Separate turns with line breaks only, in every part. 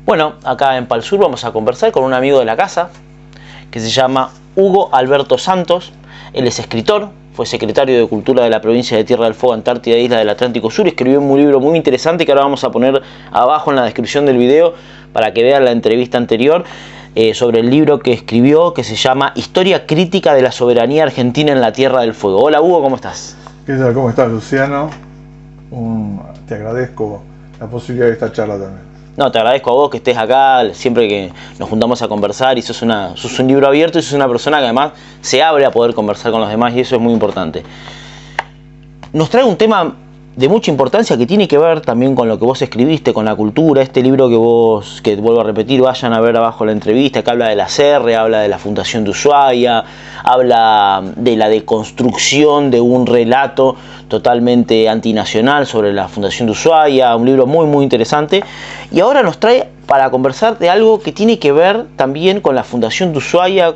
Bueno, acá en Palsur vamos a conversar con un amigo de la casa que se llama Hugo Alberto Santos. Él es escritor, fue secretario de Cultura de la provincia de Tierra del Fuego, Antártida e Isla del Atlántico Sur. Escribió un libro muy interesante que ahora vamos a poner abajo en la descripción del video para que vean la entrevista anterior sobre el libro que escribió, que se llama Historia crítica de la soberanía argentina en la Tierra del Fuego. Hola Hugo, ¿cómo estás?
¿Qué tal? ¿Cómo estás, Luciano? Te agradezco la posibilidad de esta charla también.
No, te agradezco a vos que estés acá, siempre que nos juntamos a conversar, y sos un libro abierto y sos una persona que además se abre a poder conversar con los demás, y eso es muy importante. Nos trae un tema de mucha importancia que tiene que ver también con lo que vos escribiste, con la cultura. Este libro que vuelvo a repetir, vayan a ver abajo la entrevista, que habla de la CERRE, habla de la Fundación de Ushuaia, habla de la deconstrucción de un relato totalmente antinacional sobre la Fundación de Ushuaia, un libro muy muy interesante. Y ahora nos trae para conversar de algo que tiene que ver también con la Fundación de Ushuaia,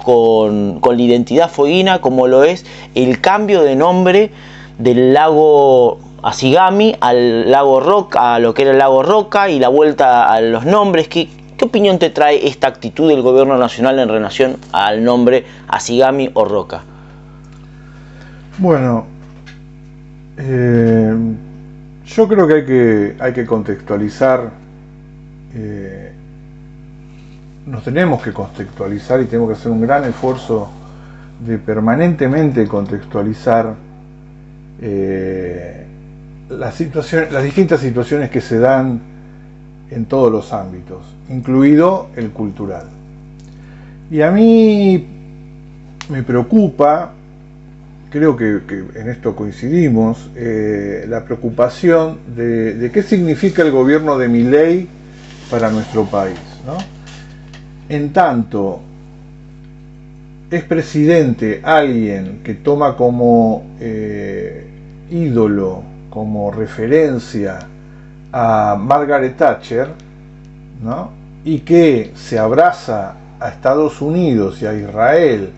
con la identidad fueguina, como lo es el cambio de nombre del lago Asigami al lago Roca, a lo que era el lago Roca, y la vuelta a los nombres. ¿Qué opinión te trae esta actitud del gobierno nacional en relación al nombre Asigami o Roca?
Bueno, yo creo que hay que contextualizar, nos tenemos que contextualizar y tenemos que hacer un gran esfuerzo de permanentemente contextualizar las distintas situaciones que se dan en todos los ámbitos, incluido el cultural. Y a mí me preocupa, creo que en esto coincidimos, la preocupación de qué significa el gobierno de Milei para nuestro país, ¿no? En tanto es presidente alguien que toma como ídolo, como referencia a Margaret Thatcher, ¿no? Y que se abraza a Estados Unidos y a Israel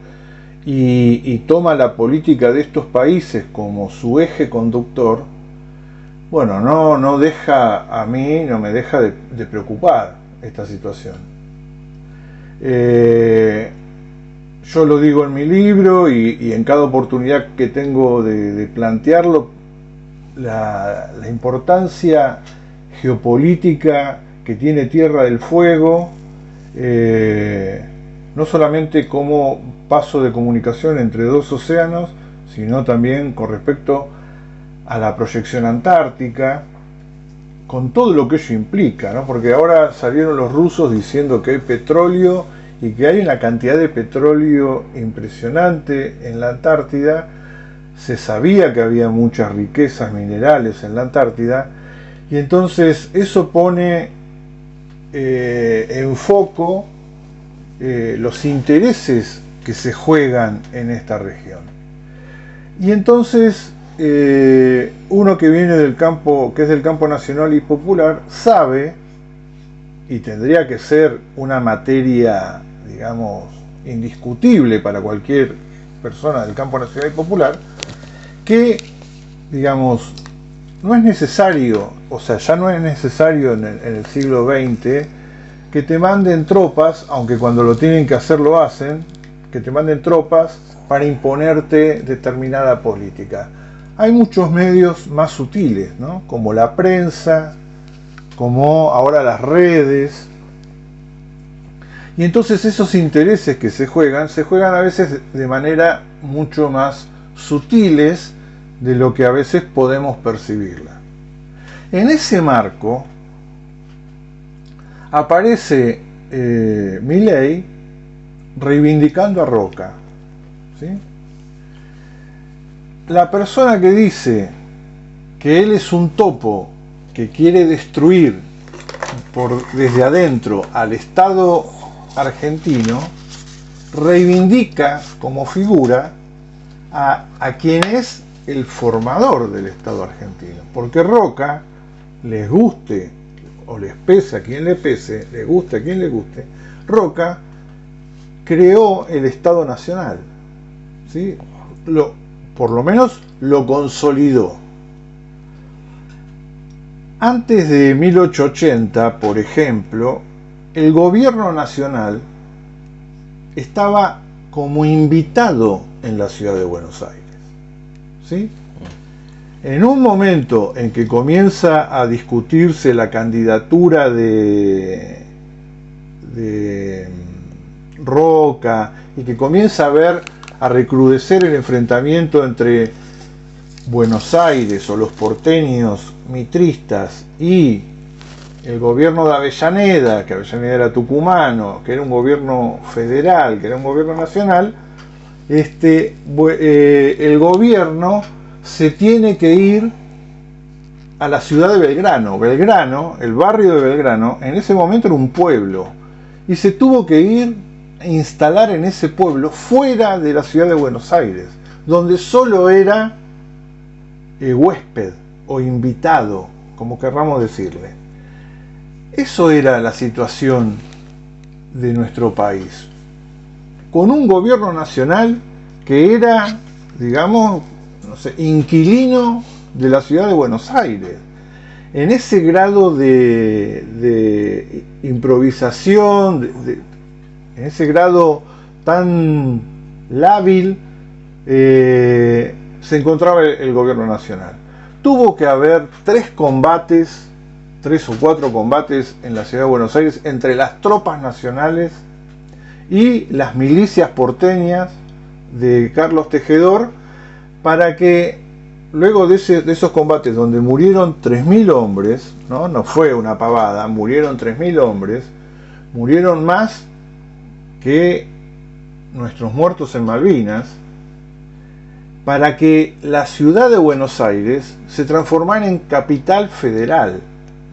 y toma la política de estos países como su eje conductor. Bueno, no me deja de preocupar esta situación. Yo lo digo en mi libro y en cada oportunidad que tengo de plantearlo, la importancia geopolítica que tiene Tierra del Fuego, no solamente como paso de comunicación entre dos océanos, sino también con respecto a la proyección antártica, con todo lo que ello implica, ¿no? Porque ahora salieron los rusos diciendo que hay petróleo y que hay una cantidad de petróleo impresionante en la Antártida. Se sabía que había muchas riquezas minerales en la Antártida, y entonces eso pone en foco los intereses que se juegan en esta región. Y entonces uno que viene del campo, que es del campo nacional y popular, sabe, y tendría que ser una materia, digamos, indiscutible para cualquier persona del campo nacional y popular, que, digamos, no es necesario, o sea, ya no es necesario en el siglo XX que te manden tropas, aunque cuando lo tienen que hacer lo hacen, que te manden tropas para imponerte determinada política. Hay muchos medios más sutiles, ¿no? Como la prensa, como ahora las redes. Y entonces esos intereses que se juegan a veces de manera mucho más sutiles de lo que a veces podemos percibirla. En ese marco aparece Milei reivindicando a Roca, ¿sí? La persona que dice que él es un topo que quiere destruir desde adentro al Estado argentino, reivindica como figura a quien es el formador del Estado argentino, porque Roca, les guste o les pese a quien le pese, les guste a quien le guste, Roca creó el Estado Nacional, ¿sí? Por lo menos lo consolidó. Antes de 1880, por ejemplo, el gobierno nacional estaba como invitado en la ciudad de Buenos Aires, ¿sí? En un momento en que comienza a discutirse la candidatura de Roca y que comienza a recrudecer el enfrentamiento entre Buenos Aires o los porteños mitristas y el gobierno de Avellaneda, que Avellaneda era tucumano, que era un gobierno federal, que era un gobierno nacional, el gobierno se tiene que ir a la ciudad de Belgrano. Belgrano, el barrio de Belgrano, en ese momento era un pueblo, y se tuvo que ir a instalar en ese pueblo fuera de la ciudad de Buenos Aires, donde solo era huésped o invitado, como querramos decirle. Eso era la situación de nuestro país, con un gobierno nacional que era, digamos, no sé, inquilino de la ciudad de Buenos Aires. En ese grado de improvisación, en ese grado tan lábil, se encontraba el gobierno nacional. Tuvo que haber 3 o 4 combates en la ciudad de Buenos Aires entre las tropas nacionales y las milicias porteñas de Carlos Tejedor, para que luego de esos combates donde murieron 3.000 hombres, no fue una pavada, murieron 3.000 hombres, murieron más que nuestros muertos en Malvinas, para que la ciudad de Buenos Aires se transformara en capital federal,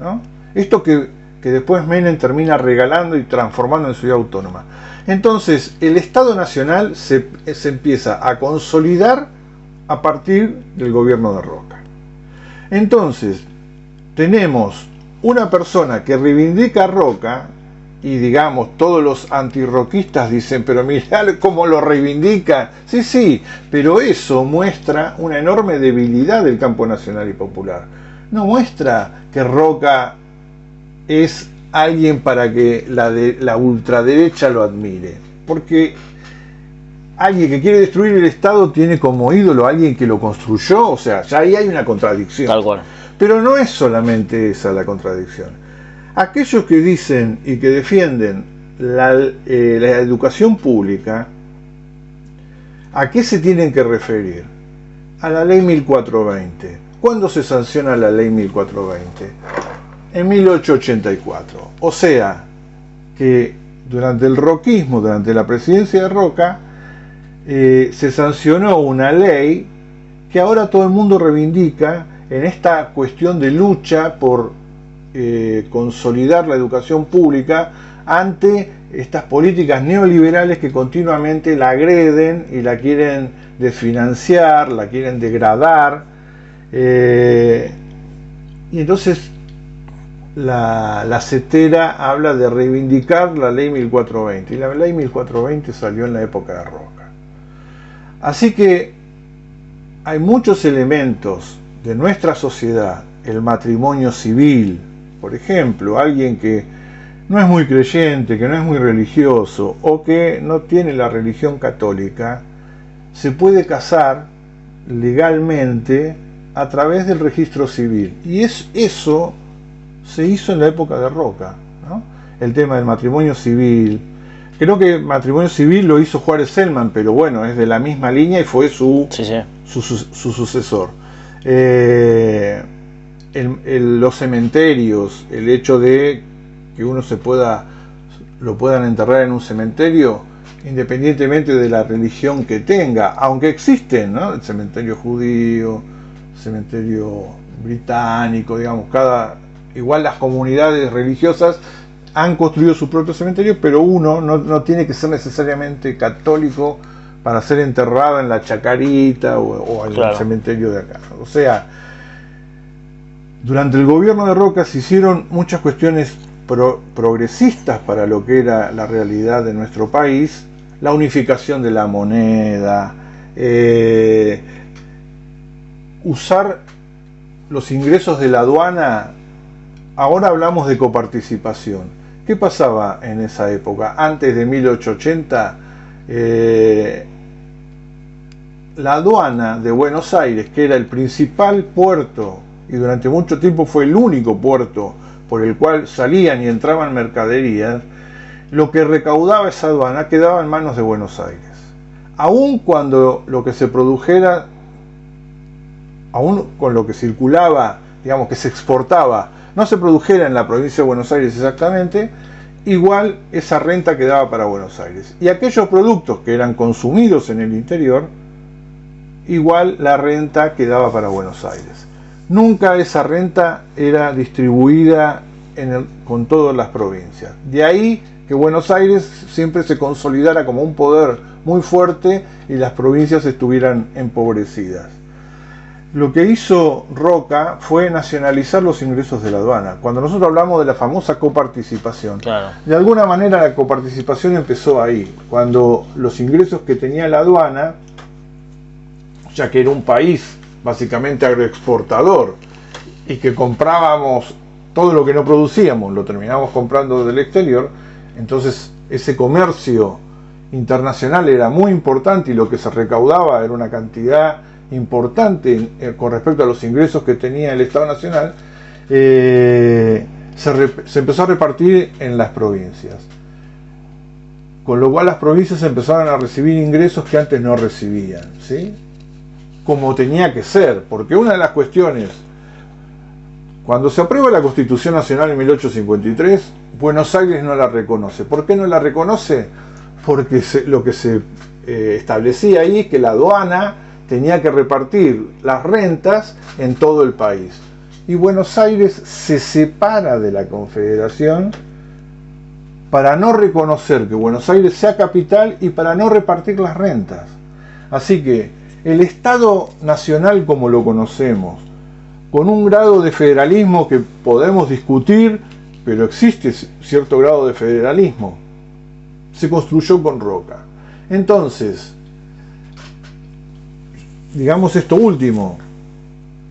¿no? Esto que después Menem termina regalando y transformando en ciudad autónoma. Entonces, el Estado Nacional se empieza a consolidar a partir del gobierno de Roca. Entonces, tenemos una persona que reivindica a Roca, y digamos, todos los antirroquistas dicen, pero mirá cómo lo reivindica. Sí, pero eso muestra una enorme debilidad del campo nacional y popular. No muestra que Roca es alguien para que la ultraderecha lo admire, porque alguien que quiere destruir el Estado tiene como ídolo a alguien que lo construyó, o sea, ya ahí hay una contradicción.
Tal cual.
Pero no es solamente esa la contradicción. Aquellos que dicen y que defienden la educación pública, ¿a qué se tienen que referir? A la ley 1420. ¿Cuándo se sanciona la ley 1420? En 1884. O sea, que durante el roquismo, durante la presidencia de Roca, se sancionó una ley que ahora todo el mundo reivindica en esta cuestión de lucha por consolidar la educación pública ante estas políticas neoliberales que continuamente la agreden y la quieren desfinanciar, la quieren degradar, y entonces la CETERA habla de reivindicar la ley 1420, y la ley 1420 salió en la época de Roca. Así que hay muchos elementos de nuestra sociedad, el matrimonio civil, por ejemplo, alguien que no es muy creyente, que no es muy religioso o que no tiene la religión católica, se puede casar legalmente a través del registro civil. Y eso se hizo en la época de Roca, ¿no? El tema del matrimonio civil. Creo que matrimonio civil lo hizo Juárez Selman, pero bueno, es de la misma línea y fue su sucesor. Los cementerios, el hecho de que uno lo puedan enterrar en un cementerio independientemente de la religión que tenga, aunque existen, ¿no? El cementerio judío, cementerio británico, digamos, igual las comunidades religiosas han construido su propio cementerio, pero uno no tiene que ser necesariamente católico para ser enterrado en la Chacarita o en el cementerio de acá. O sea, durante el gobierno de Roca se hicieron muchas cuestiones progresistas para lo que era la realidad de nuestro país, la unificación de la moneda, usar los ingresos de la aduana ahora hablamos de coparticipación. ¿Qué pasaba en esa época? Antes de 1880, la aduana de Buenos Aires, que era el principal puerto y durante mucho tiempo fue el único puerto por el cual salían y entraban mercaderías, lo que recaudaba esa aduana quedaba en manos de Buenos Aires. Aun cuando lo que se produjera, aun con lo que circulaba, digamos que se exportaba, no se produjera en la provincia de Buenos Aires exactamente, igual esa renta quedaba para Buenos Aires. Y aquellos productos que eran consumidos en el interior, igual la renta quedaba para Buenos Aires. Nunca esa renta era distribuida con todas las provincias. De ahí que Buenos Aires siempre se consolidara como un poder muy fuerte y las provincias estuvieran empobrecidas. Lo que hizo Roca fue nacionalizar los ingresos de la aduana. Cuando nosotros hablamos de la famosa coparticipación,
Claro.
de alguna manera la coparticipación empezó ahí, cuando los ingresos que tenía la aduana, ya que era un país básicamente agroexportador y que comprábamos todo lo que no producíamos, lo terminábamos comprando del exterior, entonces ese comercio internacional era muy importante y lo que se recaudaba era una cantidad importante con respecto a los ingresos que tenía el Estado Nacional, se empezó a repartir en las provincias. Con lo cual las provincias empezaron a recibir ingresos que antes no recibían, ¿sí? Como tenía que ser, porque una de las cuestiones, cuando se aprueba la Constitución Nacional en 1853, Buenos Aires no la reconoce. ¿Por qué no la reconoce? Porque lo que se establecía ahí es que la aduana tenía que repartir las rentas en todo el país. Y Buenos Aires se separa de la Confederación para no reconocer que Buenos Aires sea capital y para no repartir las rentas. Así que el Estado Nacional como lo conocemos, con un grado de federalismo que podemos discutir, pero existe cierto grado de federalismo, se construyó con Roca. Entonces, digamos esto último,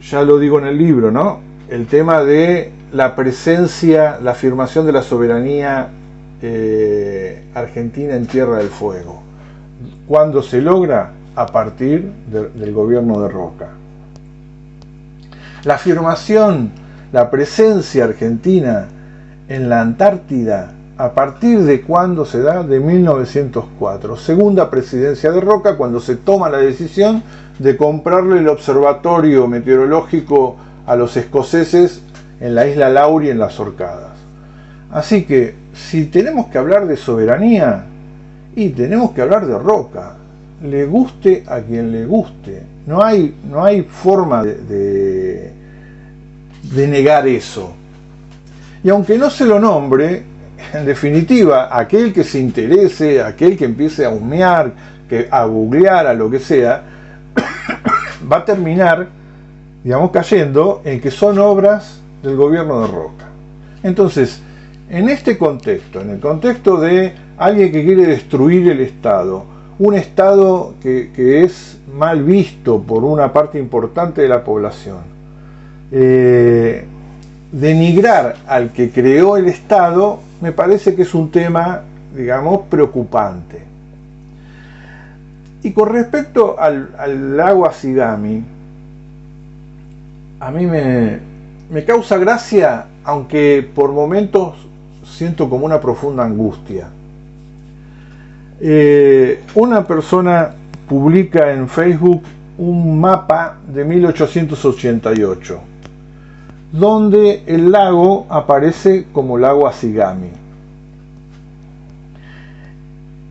ya lo digo en el libro, ¿no? El tema de la presencia, la afirmación de la soberanía argentina en Tierra del Fuego. ¿Cuándo se logra? A partir del gobierno de Roca. La afirmación, la presencia argentina en la Antártida, ¿a partir de cuándo se da? De 1904, segunda presidencia de Roca, cuando se toma la decisión de comprarle el observatorio meteorológico a los escoceses en la isla Laurie, en las Orcadas. Así que, si tenemos que hablar de soberanía, y tenemos que hablar de Roca, le guste a quien le guste. No hay forma de negar eso. Y aunque no se lo nombre, en definitiva, aquel que se interese, aquel que empiece a husmear, a googlear, a lo que sea, va a terminar, digamos, cayendo en que son obras del gobierno de Roca. Entonces, en este contexto, en el contexto de alguien que quiere destruir el Estado, un Estado que es mal visto por una parte importante de la población, denigrar al que creó el Estado me parece que es un tema, digamos, preocupante. Y con respecto al lago Asigami, a mí me causa gracia, aunque por momentos siento como una profunda angustia. Una persona publica en Facebook un mapa de 1888 donde el lago aparece como lago Asigami,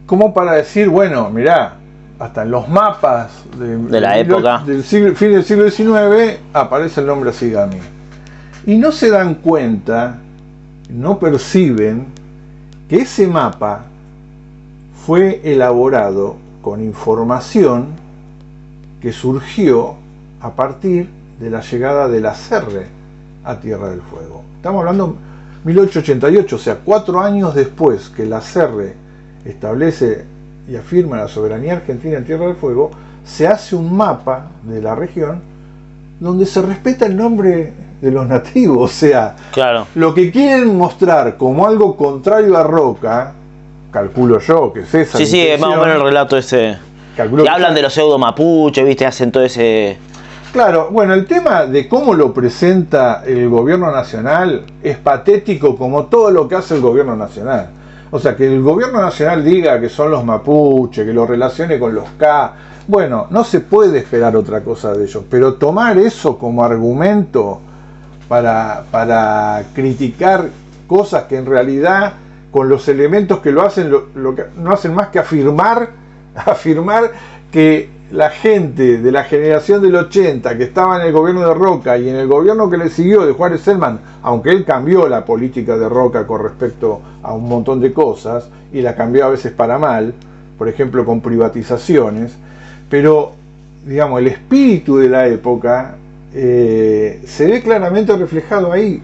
como para decir, bueno, mirá, hasta en los mapas
de la época
del fin del siglo XIX aparece el nombre Asigami, y no se dan cuenta, no perciben que ese mapa fue elaborado con información que surgió a partir de la llegada de la Serre a Tierra del Fuego. Estamos hablando de 1888, o sea, 4 años después que la Serre establece y afirma la soberanía argentina en Tierra del Fuego, se hace un mapa de la región donde se respeta el nombre de los nativos. O sea,
Claro.
lo que quieren mostrar como algo contrario a Roca, calculo yo que es esa.
Sí, sí, es más o menos el relato ese.
Calculo
Y
que
hablan
esa-
de los pseudo mapuches, ¿viste? Hacen todo ese.
Claro, bueno, el tema de cómo lo presenta el gobierno nacional es patético como todo lo que hace el gobierno nacional. O sea, que el gobierno nacional diga que son los mapuches, que lo relacione con los K. Bueno, no se puede esperar otra cosa de ellos, pero tomar eso como argumento para criticar cosas que en realidad, con los elementos que lo hacen, lo que no hacen más que afirmar que la gente de la generación del 80 que estaba en el gobierno de Roca y en el gobierno que le siguió de Juárez Selman, aunque él cambió la política de Roca con respecto a un montón de cosas y la cambió a veces para mal, por ejemplo con privatizaciones, pero digamos el espíritu de la época se ve claramente reflejado ahí.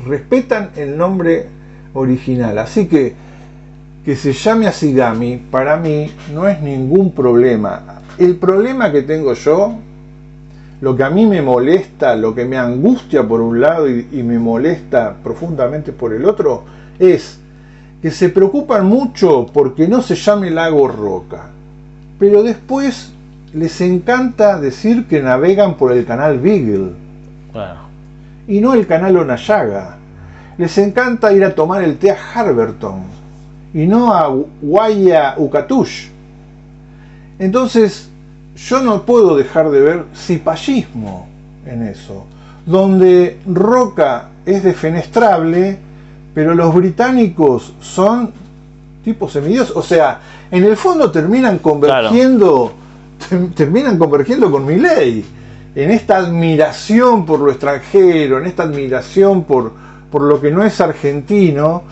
Respetan el nombre original, así que se llame Asigami, para mí no es ningún problema. El problema que tengo yo, lo que a mí me molesta, lo que me angustia por un lado y me molesta profundamente por el otro, es que se preocupan mucho porque no se llame Lago Roca, pero después les encanta decir que navegan por el canal Beagle,
Claro.
y no el canal Onayaga. Les encanta ir a tomar el té a Harberton y no a Guaya Ucatush. Entonces, yo no puedo dejar de ver cipallismo en eso, donde Roca es defenestrable, pero los británicos son tipos semidios. O sea, en el fondo terminan convergiendo con Milei, en esta admiración por lo extranjero, en esta admiración por lo que no es argentino,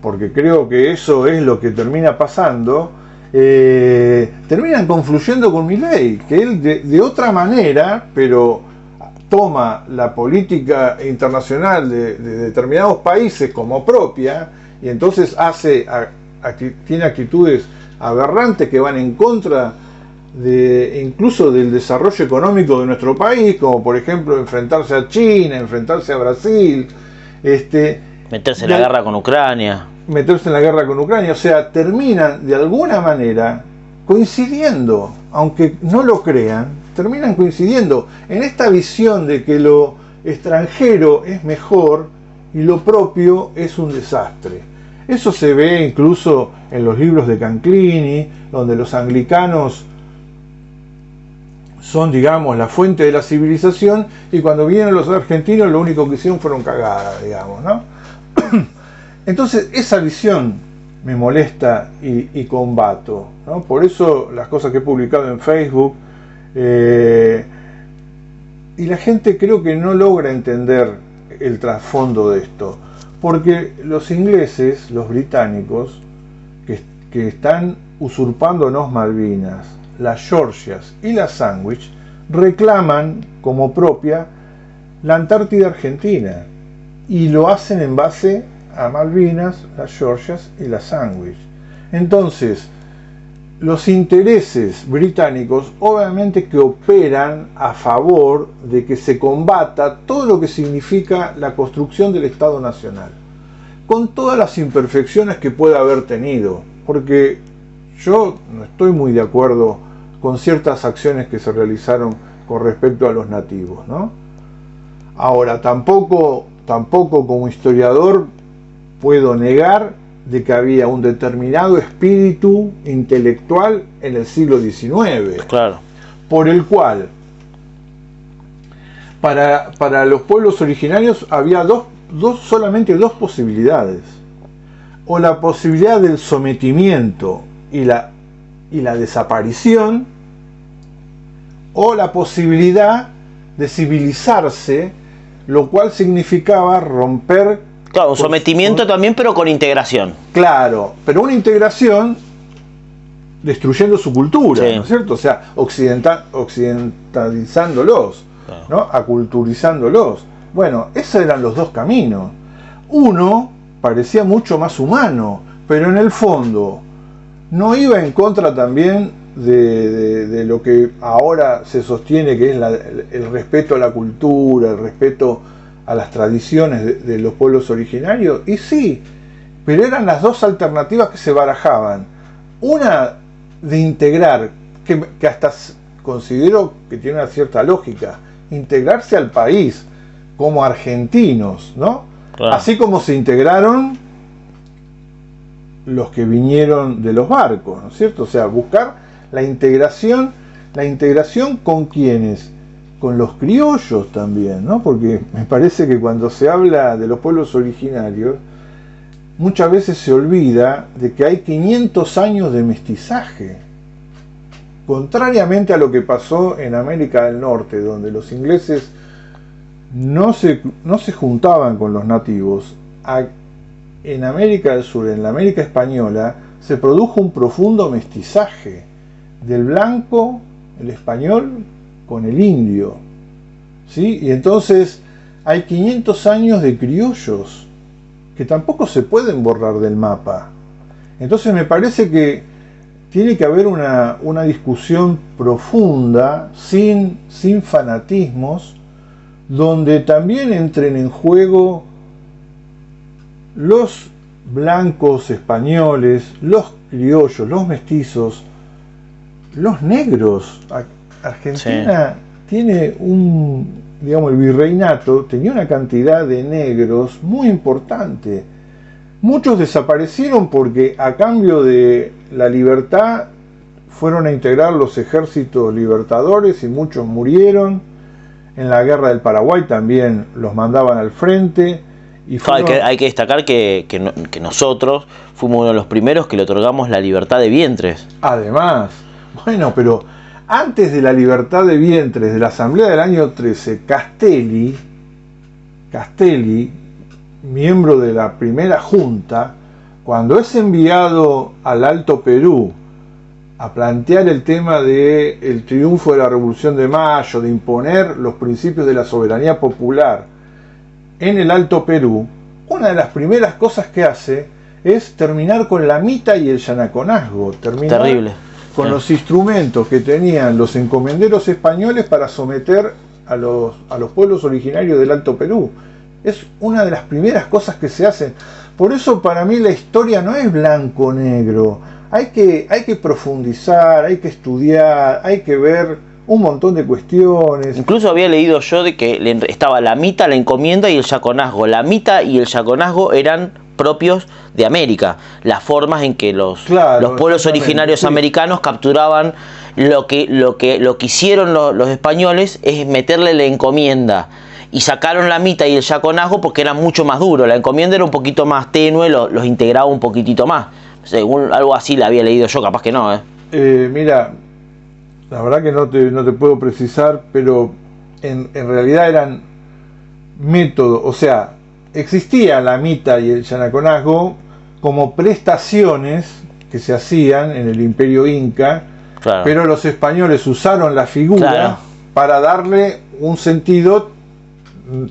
porque creo que eso es lo que termina pasando. Terminan confluyendo con Milei, que él de otra manera, pero toma la política internacional de determinados países como propia, y entonces tiene actitudes aberrantes que van en contra incluso del desarrollo económico de nuestro país, como por ejemplo enfrentarse a China, enfrentarse a Brasil,
Meterse en la guerra con Ucrania.
O sea, terminan de alguna manera coincidiendo, aunque no lo crean, terminan coincidiendo en esta visión de que lo extranjero es mejor y lo propio es un desastre. Eso se ve incluso en los libros de Canclini, donde los anglicanos son, digamos, la fuente de la civilización, y cuando vienen los argentinos lo único que hicieron fueron cagadas, digamos, ¿no? Entonces esa visión me molesta y combato, ¿no? Por eso las cosas que he publicado en Facebook, y la gente creo que no logra entender el trasfondo de esto, porque los ingleses, los británicos, que están usurpándonos Malvinas, las Georgias y las Sandwich, reclaman como propia la Antártida Argentina, y lo hacen en base a Malvinas, las Georgias y las Sandwich. Entonces, los intereses británicos obviamente que operan a favor de que se combata todo lo que significa la construcción del Estado Nacional, con todas las imperfecciones que pueda haber tenido, porque yo no estoy muy de acuerdo con ciertas acciones que se realizaron con respecto a los nativos, ¿no? Ahora, tampoco como historiador puedo negar de que había un determinado espíritu intelectual en el siglo XIX,
Claro.
por el cual para los pueblos originarios había solamente dos posibilidades: o la posibilidad del sometimiento y la desaparición, o la posibilidad de civilizarse, lo cual significaba romper.
Claro, un sometimiento también, pero con integración.
Claro, pero una integración destruyendo su cultura,
Sí.
¿no es cierto? O sea, occidentalizándolos,
Claro.
¿no? Aculturizándolos. Bueno, esos eran los dos caminos. Uno parecía mucho más humano, pero en el fondo no iba en contra también de lo que ahora se sostiene, que es el respeto a la cultura, el respeto a las tradiciones de los pueblos originarios, y sí, pero eran las dos alternativas que se barajaban. Una de integrar, que hasta considero que tiene una cierta lógica, integrarse al país como argentinos, ¿no?
Claro.
Así como se integraron los que vinieron de los barcos, ¿no es cierto? O sea, buscar la integración con quienes, con los criollos también, ¿no? Porque me parece que cuando se habla de los pueblos originarios, muchas veces se olvida de que hay 500 años de mestizaje. Contrariamente a lo que pasó en América del Norte, donde los ingleses no se juntaban con los nativos, en América del Sur, en la América española, se produjo un profundo mestizaje del blanco, el español, con el indio, ¿sí? Y entonces hay 500 años de criollos que tampoco se pueden borrar del mapa. Entonces me parece que tiene que haber una discusión profunda, sin fanatismos, donde también entren en juego los blancos españoles, los criollos, los mestizos, los negros. Argentina tiene el virreinato tenía una cantidad de negros muy importante. Muchos desaparecieron porque a cambio de la libertad fueron a integrar los ejércitos libertadores y muchos murieron. En la guerra del Paraguay también los mandaban al frente. Y
hay que destacar que nosotros fuimos uno de los primeros que le otorgamos la libertad de vientres.
Además, bueno, pero antes de la libertad de vientres de la Asamblea del año 13, Castelli, miembro de la primera junta, cuando es enviado al Alto Perú a plantear el tema del triunfo de la Revolución de Mayo, de imponer los principios de la soberanía popular en el Alto Perú, una de las primeras cosas que hace es terminar con la mita y el yanaconazgo, terminar
Terrible.
Con los instrumentos que tenían los encomenderos españoles para someter a los pueblos originarios del Alto Perú. Es una de las primeras cosas que se hacen. Por eso para mí la historia no es blanco-negro. Hay que profundizar, hay que estudiar, hay que ver un montón de cuestiones.
Incluso había leído yo de que estaba la mita, la encomienda y el yaconazgo. La mita y el yaconazgo eran propios de América. Las formas en que los pueblos originarios americanos capturaban lo que hicieron los españoles es meterle la encomienda. Y sacaron la mita y el yaconazgo porque era mucho más duro. La encomienda era un poquito más tenue, los integraba un poquitito más. Según algo así la había leído yo, capaz que no.
Mira, la verdad que no te puedo precisar, pero en realidad eran métodos, o sea, existía la mita y el yanaconazgo como prestaciones que se hacían en el Imperio Inca, claro, pero los españoles usaron la figura, claro, para darle un sentido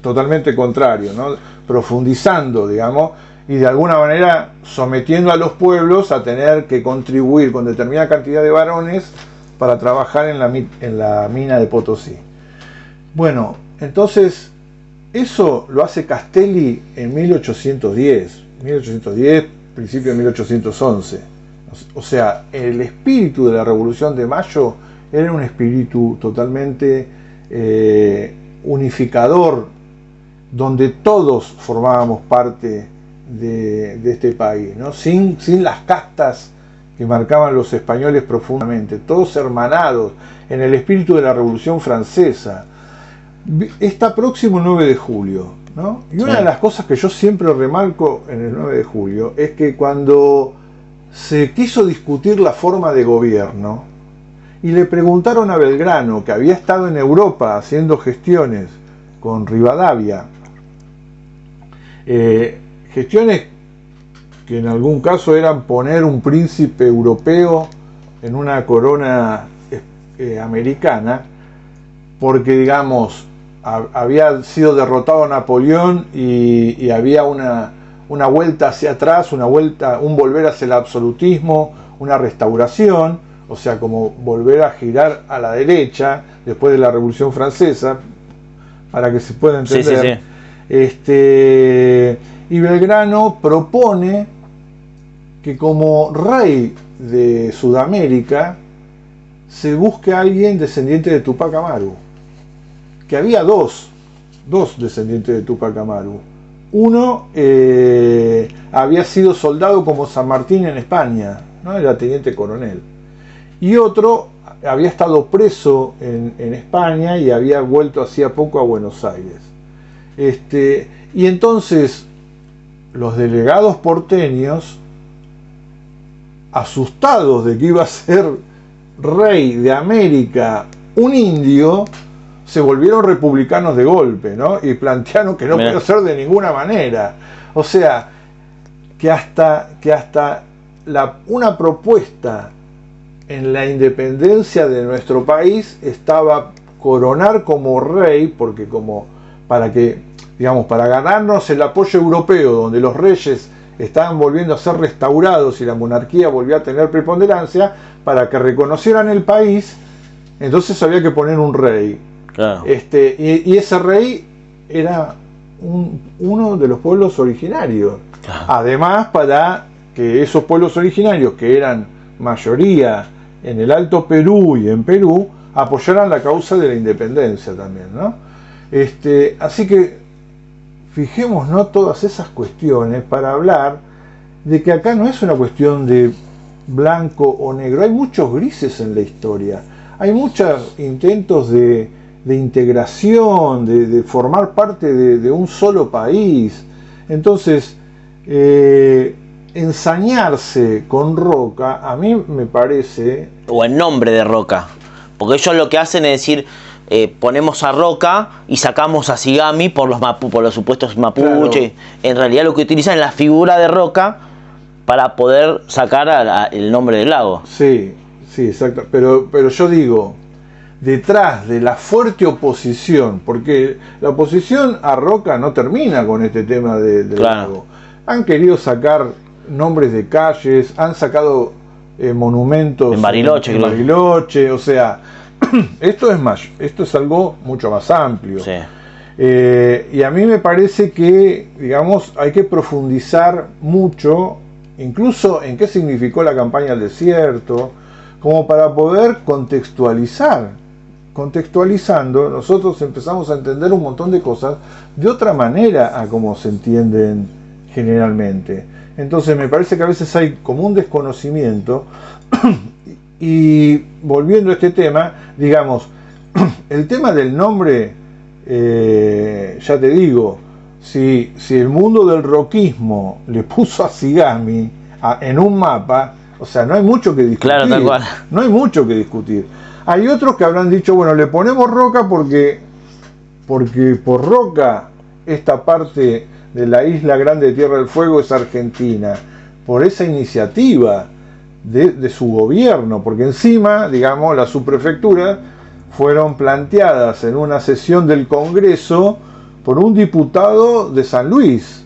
totalmente contrario, ¿no? Profundizando, digamos, y de alguna manera sometiendo a los pueblos a tener que contribuir con determinada cantidad de varones para trabajar en la mina de Potosí. Bueno, entonces eso lo hace Castelli en 1810, principio de 1811. O sea, el espíritu de la Revolución de Mayo era un espíritu totalmente unificador, donde todos formábamos parte de este país, ¿no? Sin las castas que marcaban los españoles profundamente, todos hermanados en el espíritu de la Revolución Francesa. Está próximo el 9 de julio, ¿no? Y una de las cosas que yo siempre remarco en el 9 de julio es que cuando se quiso discutir la forma de gobierno y le preguntaron a Belgrano, que había estado en Europa haciendo gestiones con Rivadavia, gestiones que en algún caso eran poner un príncipe europeo en una corona americana, porque digamos había sido derrotado Napoleón y había una vuelta hacia atrás, un volver hacia el absolutismo, una restauración, o sea, como volver a girar a la derecha después de la Revolución Francesa, para que se pueda entender. Y Belgrano propone que como rey de Sudamérica se busque a alguien descendiente de Tupac Amaru, que había dos descendientes de Tupac Amaru. Uno había sido soldado como San Martín en España, ¿no? Era teniente coronel, y otro había estado preso en España y había vuelto hacía poco a Buenos Aires. Y entonces los delegados porteños, asustados de que iba a ser rey de América un indio, se volvieron republicanos de golpe, ¿no? Y plantearon que no podía ser de ninguna manera. O sea, que hasta una propuesta en la independencia de nuestro país estaba coronar como rey, porque para ganarnos el apoyo europeo, donde los reyes estaban volviendo a ser restaurados y la monarquía volvió a tener preponderancia, para que reconocieran el país, entonces había que poner un rey.
Claro.
Y ese rey era uno de los pueblos originarios.
Claro.
Además, para que esos pueblos originarios, que eran mayoría en el Alto Perú y en Perú, apoyaran la causa de la independencia también, ¿no? Así que fijémonos todas esas cuestiones para hablar de que acá no es una cuestión de blanco o negro, hay muchos grises en la historia, hay muchos intentos de integración, de formar parte de un solo país. Entonces, ensañarse con Roca, a mí me parece...
O en nombre de Roca, porque ellos lo que hacen es decir, ponemos a Roca y sacamos a Sigami por los supuestos mapuche. Claro. En realidad lo que utilizan es la figura de Roca para poder sacar el nombre del lago.
Sí, exacto. Pero yo digo, detrás de la fuerte oposición, porque la oposición a Roca no termina con este tema del
claro.
lago. Han querido sacar nombres de calles, han sacado monumentos
en Bariloche,
en Bariloche, o sea, esto es algo mucho más amplio.
Sí.
Y a mí me parece que, digamos, hay que profundizar mucho, incluso en qué significó la campaña al desierto, como para poder contextualizar. Contextualizando, nosotros empezamos a entender un montón de cosas de otra manera a como se entienden generalmente. Entonces me parece que a veces hay como un desconocimiento. Y volviendo a este tema, digamos, el tema del nombre, ya te digo, si el mundo del rockismo le puso a Sigami en un mapa, o sea, no hay mucho que discutir.
Claro, tal cual.
No hay mucho que discutir. Hay otros que habrán dicho, bueno, le ponemos Roca porque por Roca esta parte de la isla grande de Tierra del Fuego es Argentina, por esa iniciativa de su gobierno, porque encima, digamos, las subprefecturas fueron planteadas en una sesión del Congreso por un diputado de San Luis,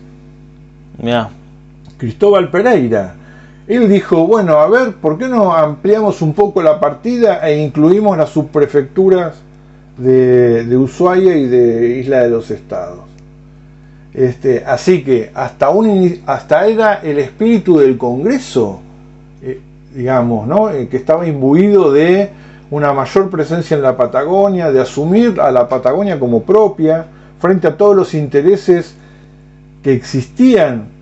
yeah.
Cristóbal Pereira. Él dijo, bueno, a ver, ¿por qué no ampliamos un poco la partida e incluimos las subprefecturas de Ushuaia y de Isla de los Estados? Así que hasta era el espíritu del Congreso, digamos, ¿no? Que estaba imbuido de una mayor presencia en la Patagonia, de asumir a la Patagonia como propia, frente a todos los intereses que existían.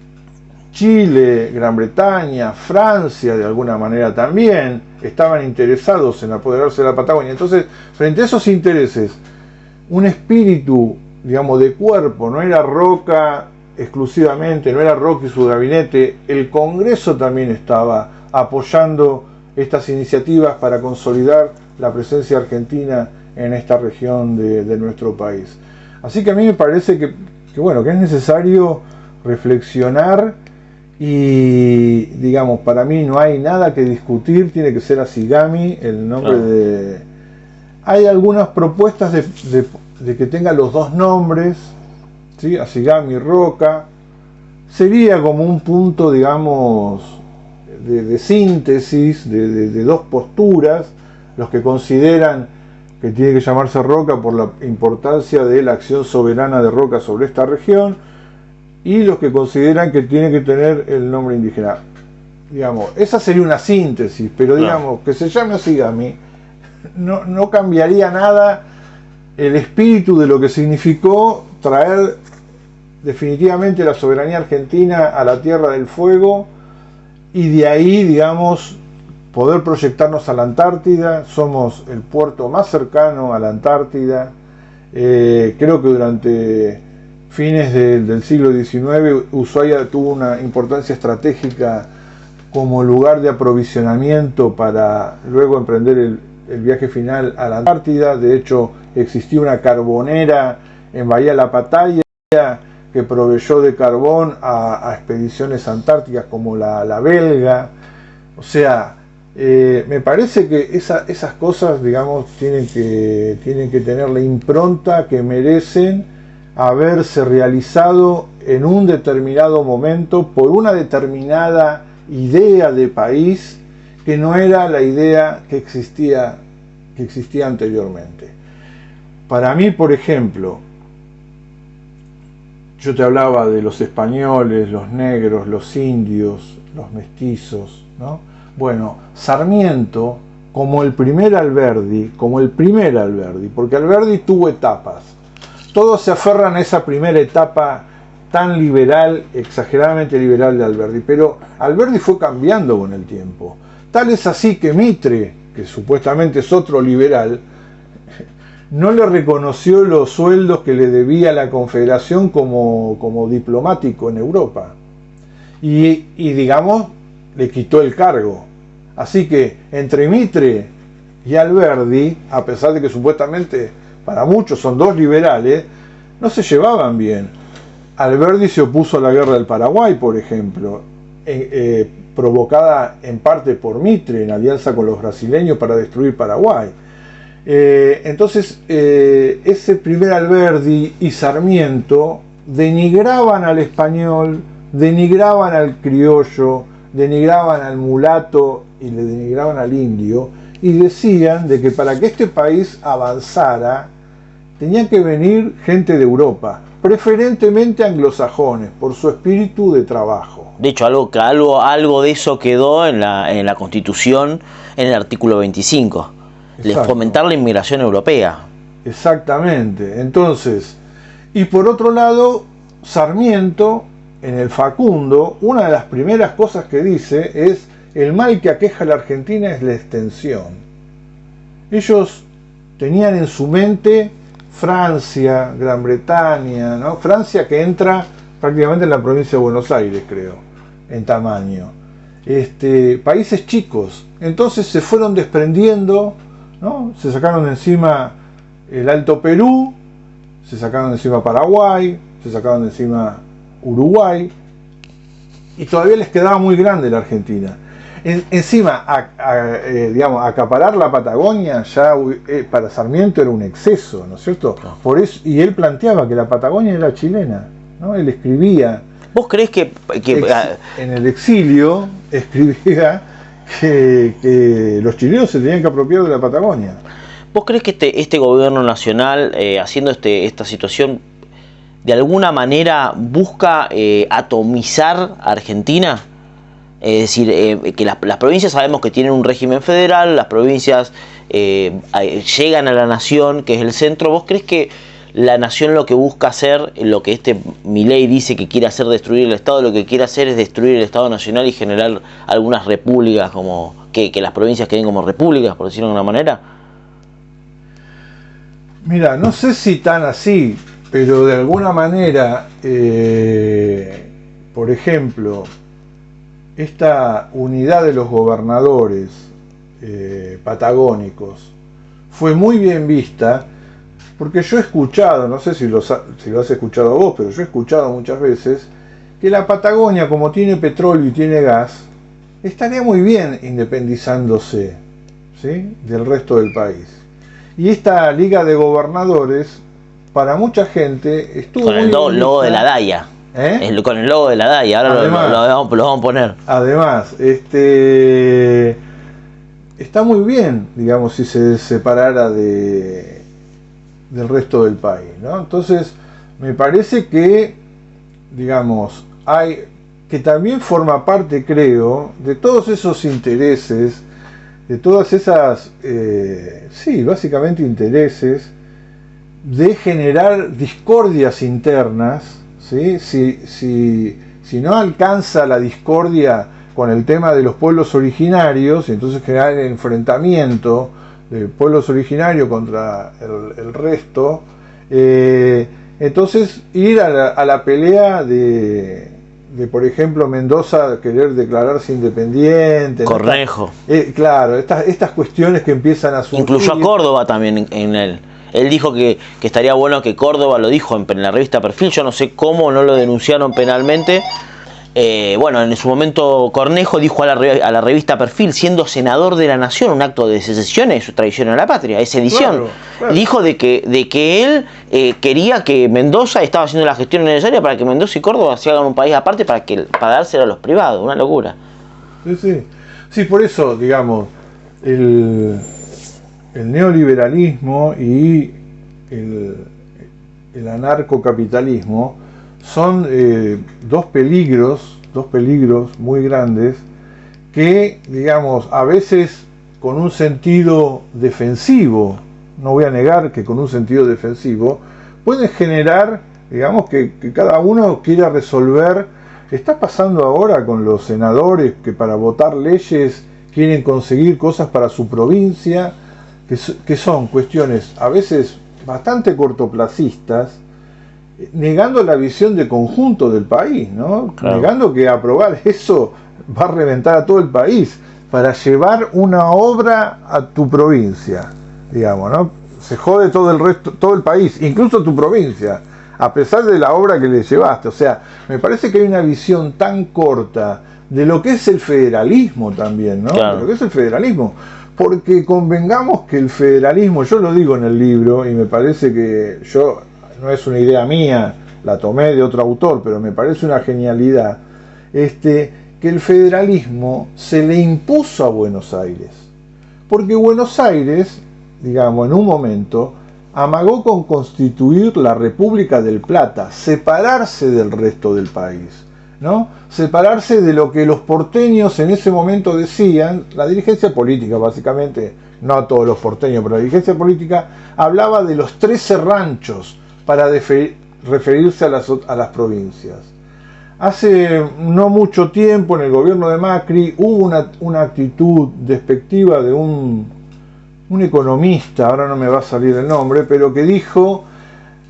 Chile, Gran Bretaña, Francia, de alguna manera también, estaban interesados en apoderarse de la Patagonia. Entonces, frente a esos intereses, un espíritu, digamos, de cuerpo, no era Roca exclusivamente, no era Roca y su gabinete, el Congreso también estaba apoyando estas iniciativas para consolidar la presencia argentina en esta región de nuestro país. Así que a mí me parece que es necesario reflexionar y, digamos, para mí no hay nada que discutir, tiene que ser Asigami el nombre de... Hay algunas propuestas de que tenga los dos nombres, ¿sí? Asigami y Roca. Sería como un punto, digamos, de síntesis de dos posturas, los que consideran que tiene que llamarse Roca por la importancia de la acción soberana de Roca sobre esta región, y los que consideran que tiene que tener el nombre indígena. Digamos, esa sería una síntesis, pero digamos, que se llame Osigami no cambiaría nada el espíritu de lo que significó traer definitivamente la soberanía argentina a la Tierra del Fuego, y de ahí, digamos, poder proyectarnos a la Antártida. Somos el puerto más cercano a la Antártida. Creo que durante fines del siglo XIX Ushuaia tuvo una importancia estratégica como lugar de aprovisionamiento para luego emprender el viaje final a la Antártida. De hecho, existía una carbonera en Bahía La Pataya que proveyó de carbón a expediciones antárticas como la belga. O sea, me parece que esas cosas, digamos, tienen que tener la impronta que merecen haberse realizado en un determinado momento por una determinada idea de país que no era la idea que existía anteriormente. Para mí, por ejemplo, yo te hablaba de los españoles, los negros, los indios, los mestizos, ¿no? Bueno, Sarmiento, como el primer Alberdi, porque Alberdi tuvo etapas. Todos se aferran a esa primera etapa tan liberal, exageradamente liberal de Alberdi, pero Alberdi fue cambiando con el tiempo. Tal es así que Mitre, que supuestamente es otro liberal, no le reconoció los sueldos que le debía la Confederación como diplomático en Europa. Y digamos, le quitó el cargo. Así que entre Mitre y Alberdi, a pesar de que supuestamente para muchos son dos liberales, no se llevaban bien. Alberdi se opuso a la guerra del Paraguay, por ejemplo, provocada en parte por Mitre, en alianza con los brasileños para destruir Paraguay. Entonces, ese primer Alberdi y Sarmiento denigraban al español, denigraban al criollo, denigraban al mulato y le denigraban al indio, y decían de que para que este país avanzara tenían que venir gente de Europa, preferentemente anglosajones, por su espíritu de trabajo.
De hecho, algo de eso quedó en la Constitución, en el artículo 25.
Exacto.
Fomentar la inmigración europea.
Exactamente. Entonces, y por otro lado, Sarmiento, en el Facundo, una de las primeras cosas que dice es: el mal que aqueja a la Argentina es la extensión. Ellos tenían en su mente Francia, Gran Bretaña, ¿no? Francia, que entra prácticamente en la provincia de Buenos Aires, creo, en tamaño. Países chicos. Entonces se fueron desprendiendo, ¿no? Se sacaron de encima el Alto Perú, se sacaron de encima Paraguay, se sacaron de encima Uruguay, y todavía les quedaba muy grande la Argentina. Encima, digamos, acaparar la Patagonia ya para Sarmiento era un exceso, ¿no es cierto? Por eso, y él planteaba que la Patagonia era chilena, ¿no? Él escribía.
¿Vos creés que
en el exilio escribía que los chilenos se tenían que apropiar de la Patagonia?
¿Vos creés que este gobierno nacional, haciendo esta situación, de alguna manera busca atomizar a Argentina? Es decir, que las provincias sabemos que tienen un régimen federal, las provincias llegan a la nación, que es el centro. ¿Vos creés que la nación lo que busca hacer, lo que Milei dice que quiere hacer, destruir el Estado, lo que quiere hacer es destruir el Estado nacional y generar algunas repúblicas, como que las provincias queden como repúblicas, por decirlo de alguna manera?
Mira, no sé si tan así, pero de alguna manera, por ejemplo, esta unidad de los gobernadores patagónicos fue muy bien vista, porque yo he escuchado, no sé si lo has escuchado vos, pero yo he escuchado muchas veces que la Patagonia, como tiene petróleo y tiene gas, estaría muy bien independizándose, ¿sí?, del resto del país. Y esta liga de gobernadores, para mucha gente, estuvo
con el logo de la DAIA. Con el logo de la DAIA, ahora además, lo vamos a poner.
Además, está muy bien, digamos, si se separara del resto del país, ¿no? Entonces, me parece que, digamos, que también forma parte, creo, de todos esos intereses, de todas esas, sí, básicamente intereses, de generar discordias internas, ¿sí? Si no alcanza la discordia con el tema de los pueblos originarios, y entonces generar el enfrentamiento de pueblos originarios contra el resto, entonces ir a la pelea de, por ejemplo, Mendoza querer declararse independiente.
Cornejo.
Claro, estas cuestiones que empiezan a surgir.
Incluyó a Córdoba también en él. Él dijo que estaría bueno que Córdoba, lo dijo en la revista Perfil, yo no sé cómo no lo denunciaron penalmente. Bueno, en su momento Cornejo dijo a la revista Perfil, siendo senador de la Nación, un acto de secesión es su traición a la patria, es sedición. Claro. Dijo de que él quería que Mendoza estaba haciendo la gestión necesaria para que Mendoza y Córdoba se hagan un país aparte para dárselo a los privados, una locura.
Sí, por eso, digamos, el neoliberalismo y el anarcocapitalismo son dos peligros muy grandes que, digamos, a veces con un sentido defensivo, no voy a negar que con un sentido defensivo, pueden generar, digamos, que cada uno quiera resolver. Está pasando ahora con los senadores que para votar leyes quieren conseguir cosas para su provincia, que son cuestiones a veces bastante cortoplacistas, negando la visión de conjunto del país, ¿no? Claro. Negando que aprobar eso va a reventar a todo el país para llevar una obra a tu provincia, digamos, ¿no? Se jode todo el resto, todo el país, incluso tu provincia, a pesar de la obra que le llevaste. O sea, me parece que hay una visión tan corta de lo que es el federalismo también, ¿no? Claro. De lo que es el federalismo. Porque convengamos que el federalismo, yo lo digo en el libro, y me parece que no es una idea mía, la tomé de otro autor, pero me parece una genialidad, que el federalismo se le impuso a Buenos Aires. Porque Buenos Aires, digamos, en un momento, amagó con constituir la República del Plata, separarse del resto del país, ¿no? Separarse de lo que los porteños en ese momento decían, la dirigencia política básicamente, no a todos los porteños, pero la dirigencia política hablaba de los 13 ranchos para referirse a las provincias. Hace no mucho tiempo en el gobierno de Macri hubo una actitud despectiva de un economista, ahora no me va a salir el nombre, pero que dijo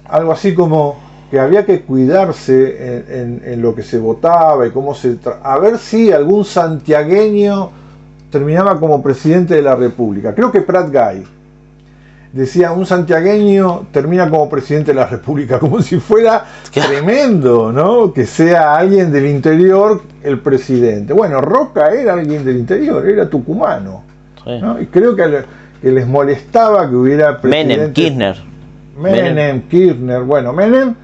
algo así como que había que cuidarse en lo que se votaba y cómo a ver si algún santiagueño terminaba como presidente de la República. Creo que Prat Gay decía, un santiagueño termina como presidente de la República, como si fuera tremendo, ¿no? Que sea alguien del interior el presidente. Bueno, Roca era alguien del interior, era tucumano, ¿no? Y creo que les molestaba que hubiera presidente. Menem, Kirchner. Bueno, Menem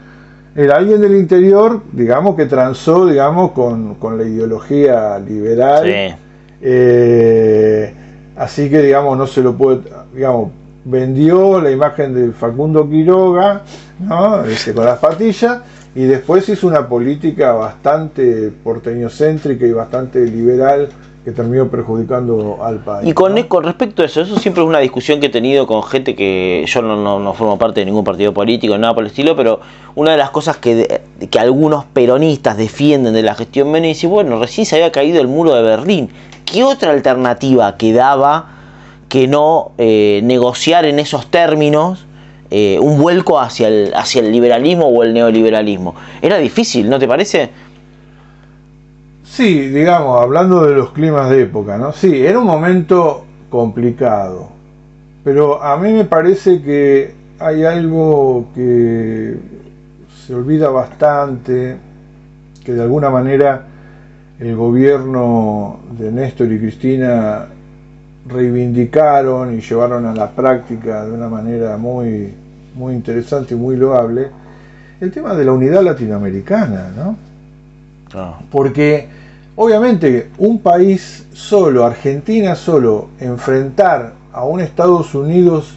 era alguien del interior, digamos, que transó, digamos, con la ideología liberal. Sí. Así que, digamos, no se lo puede, digamos, vendió la imagen de Facundo Quiroga, ¿no? Con las patillas, y después hizo una política bastante porteñocéntrica y bastante liberal que terminó perjudicando al país.
Y con respecto a eso siempre es una discusión que he tenido con gente que yo no formo parte de ningún partido político, nada por el estilo, pero una de las cosas que algunos peronistas defienden de la gestión Menem, dice, bueno, recién se había caído el muro de Berlín, ¿qué otra alternativa quedaba que no negociar en esos términos un vuelco hacia el liberalismo o el neoliberalismo? Era difícil, ¿no te parece?
Sí, digamos, hablando de los climas de época, ¿no? Sí, era un momento complicado, pero a mí me parece que hay algo que se olvida bastante, que de alguna manera el gobierno de Néstor y Cristina reivindicaron y llevaron a la práctica de una manera muy, muy interesante y muy loable, el tema de la unidad latinoamericana, ¿no? Porque obviamente un país solo, Argentina solo, enfrentar a un Estados Unidos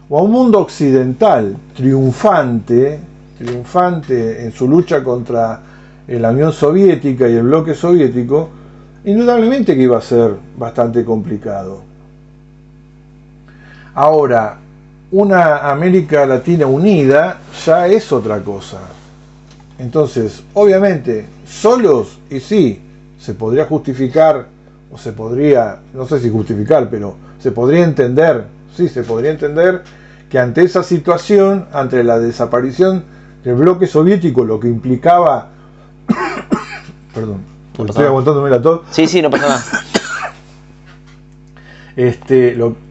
o a un mundo occidental triunfante en su lucha contra la Unión Soviética y el bloque soviético, indudablemente que iba a ser bastante complicado. Ahora, una América Latina unida ya es otra cosa. Entonces, obviamente, solos, y sí, se podría justificar, o se podría, no sé si justificar, pero se podría entender, sí, se podría entender que ante esa situación, ante la desaparición del bloque soviético, lo que implicaba, perdón,
No
estoy aguantándome la tos.
Sí, no pasa nada.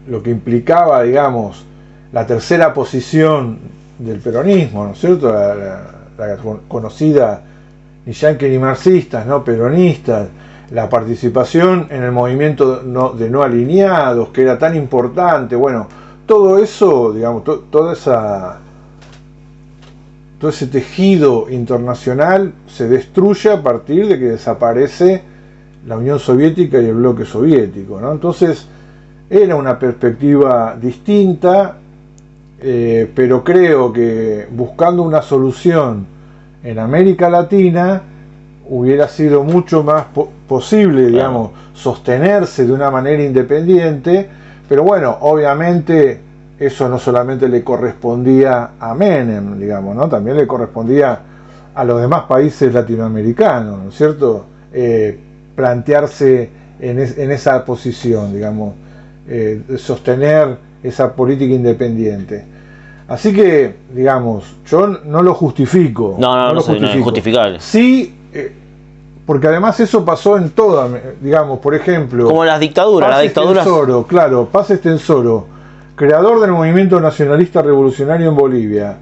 Lo que implicaba, digamos, la tercera posición del peronismo, ¿no es cierto? La conocida ni yanqui ni marxistas, ¿no? Peronistas, la participación en el movimiento de no alineados, que era tan importante, bueno, todo eso, digamos, todo ese tejido internacional se destruye a partir de que desaparece la Unión Soviética y el bloque soviético, ¿no? Entonces, era una perspectiva distinta, pero creo que buscando una solución en América Latina hubiera sido mucho más posible, digamos, sostenerse de una manera independiente, pero bueno, obviamente eso no solamente le correspondía a Menem, digamos, ¿no? También le correspondía a los demás países latinoamericanos, ¿no es cierto? Plantearse en esa posición, digamos, sostener esa política independiente. Así que, digamos, yo no lo justifico.
No es justificable.
Sí, porque además eso pasó en toda, digamos, por ejemplo...
Como las dictaduras.
Paz Estensoro, claro, Paz Estensoro, creador del movimiento nacionalista revolucionario en Bolivia,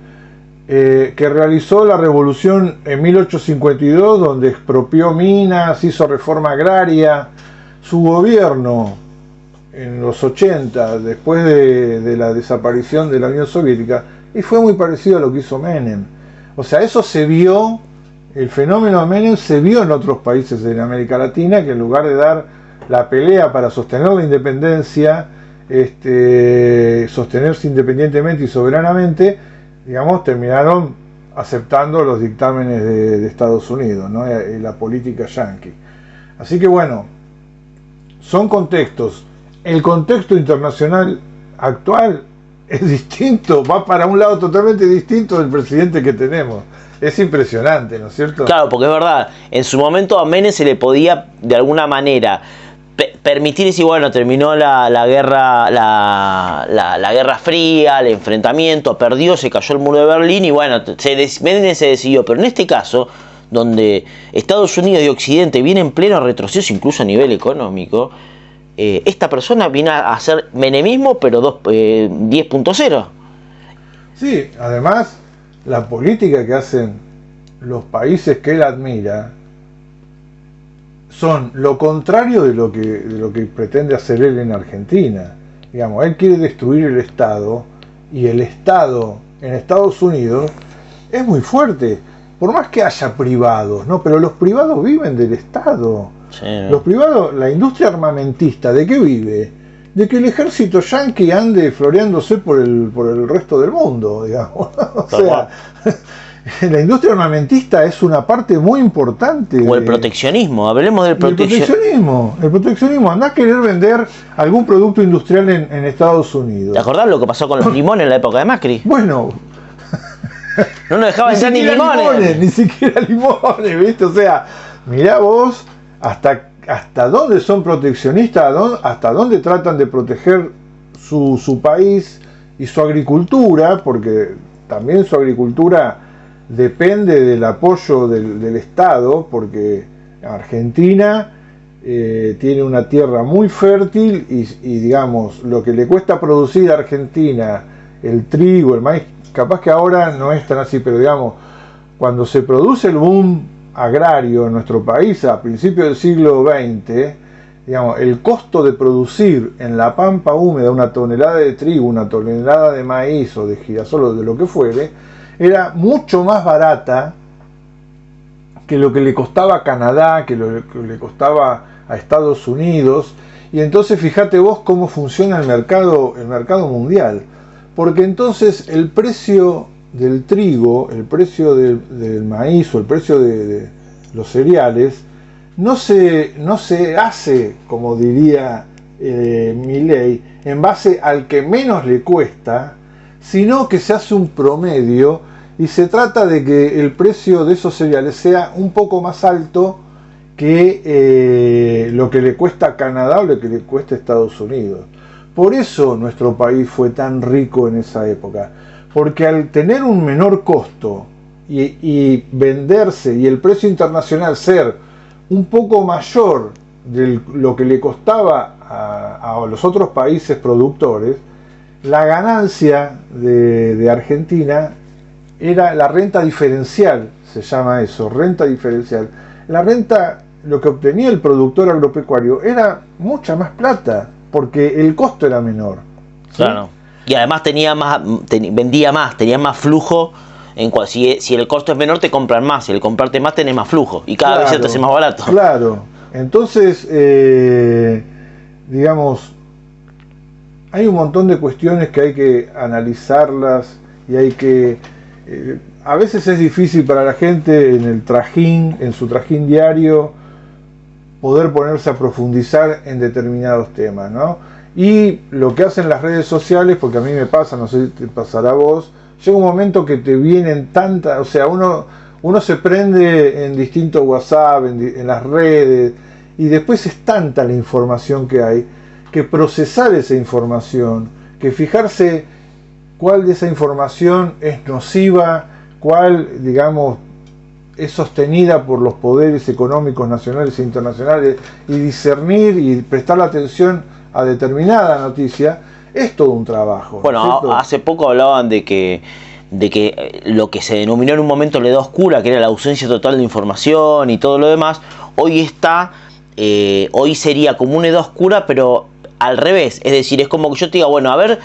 que realizó la revolución en 1852, donde expropió minas, hizo reforma agraria. Su gobierno, en los 80, después de la desaparición de la Unión Soviética, y fue muy parecido a lo que hizo Menem. O sea, eso se vio, el fenómeno de Menem se vio en otros países de América Latina, que en lugar de dar la pelea para sostener la independencia, sostenerse independientemente y soberanamente, digamos, terminaron aceptando los dictámenes de Estados Unidos, ¿no? Y la política yanqui. Así que bueno, son contextos. El contexto internacional actual es distinto, va para un lado totalmente distinto del presidente que tenemos. Es impresionante, ¿no es cierto?
Claro, porque es verdad, en su momento a Menem se le podía de alguna manera permitir decir, bueno, terminó la guerra la Guerra Fría, el enfrentamiento, perdió, se cayó el muro de Berlín y bueno, Menem se decidió, pero en este caso, donde Estados Unidos y Occidente vienen en pleno retroceso, incluso a nivel económico, esta persona viene a hacer menemismo, pero 10.0.
Sí, además, la política que hacen los países que él admira son lo contrario de lo que pretende hacer él en Argentina. Digamos, él quiere destruir el Estado, y el Estado en Estados Unidos es muy fuerte, por más que haya privados, ¿no? Pero los privados viven del Estado.
Sí.
Los privados, la industria armamentista, ¿de qué vive? De que el ejército yanqui ande floreándose por el resto del mundo, digamos. O sea, la industria armamentista es una parte muy importante.
O el proteccionismo, hablemos del
proteccionismo. El proteccionismo, andá a querer vender algún producto industrial en Estados Unidos.
¿Te acordás lo que pasó con los limones en la época de Macri?
Bueno,
no nos dejaban entrar ni limones.
Ni siquiera limones, ¿viste? O sea, mirá vos hasta dónde son proteccionistas, hasta dónde tratan de proteger su país y su agricultura, porque también su agricultura depende del apoyo del Estado, porque Argentina tiene una tierra muy fértil y digamos, lo que le cuesta producir a Argentina, el trigo, el maíz, capaz que ahora no es tan así, pero digamos, cuando se produce el boom agrario en nuestro país a principios del siglo XX, digamos, el costo de producir en la pampa húmeda una tonelada de trigo, una tonelada de maíz o de girasol o de lo que fuere, era mucho más barata que lo que le costaba a Canadá, que lo que le costaba a Estados Unidos. Y entonces fíjate vos cómo funciona el mercado mundial. Porque entonces el precio del trigo, el precio del maíz o el precio de los cereales, no se hace, como diría Milei, en base al que menos le cuesta, sino que se hace un promedio y se trata de que el precio de esos cereales sea un poco más alto que lo que le cuesta a Canadá o lo que le cuesta a Estados Unidos. Por eso nuestro país fue tan rico en esa época, porque al tener un menor costo y venderse y el precio internacional ser un poco mayor de lo que le costaba a los otros países productores, la ganancia de Argentina era la renta diferencial, se llama eso, renta diferencial. La renta, lo que obtenía el productor agropecuario era mucha más plata, porque el costo era menor. ¿Sí?
Claro. Y además vendía más, tenía más flujo. Si el costo es menor, te compran más. Si el comprarte más, tenés más flujo. Y cada vez se te hace más barato.
Claro. Entonces, digamos, hay un montón de cuestiones que hay que analizarlas y hay que... a veces es difícil para la gente en su trajín diario, poder ponerse a profundizar en determinados temas, ¿no? Y lo que hacen las redes sociales, porque a mí me pasa, no sé si te pasará a vos, llega un momento que te vienen tantas, o sea, uno se prende en distintos WhatsApp, en las redes, y después es tanta la información que hay, que procesar esa información, que fijarse cuál de esa información es nociva, cuál, digamos, es sostenida por los poderes económicos nacionales e internacionales, y discernir y prestar la atención a determinada noticia, es todo un trabajo.
Bueno,
¿cierto?
hace poco hablaban de que lo que se denominó en un momento la edad oscura, que era la ausencia total de información y todo lo demás, hoy sería como una edad oscura, pero al revés. Es decir, es como que yo te diga, bueno, a ver,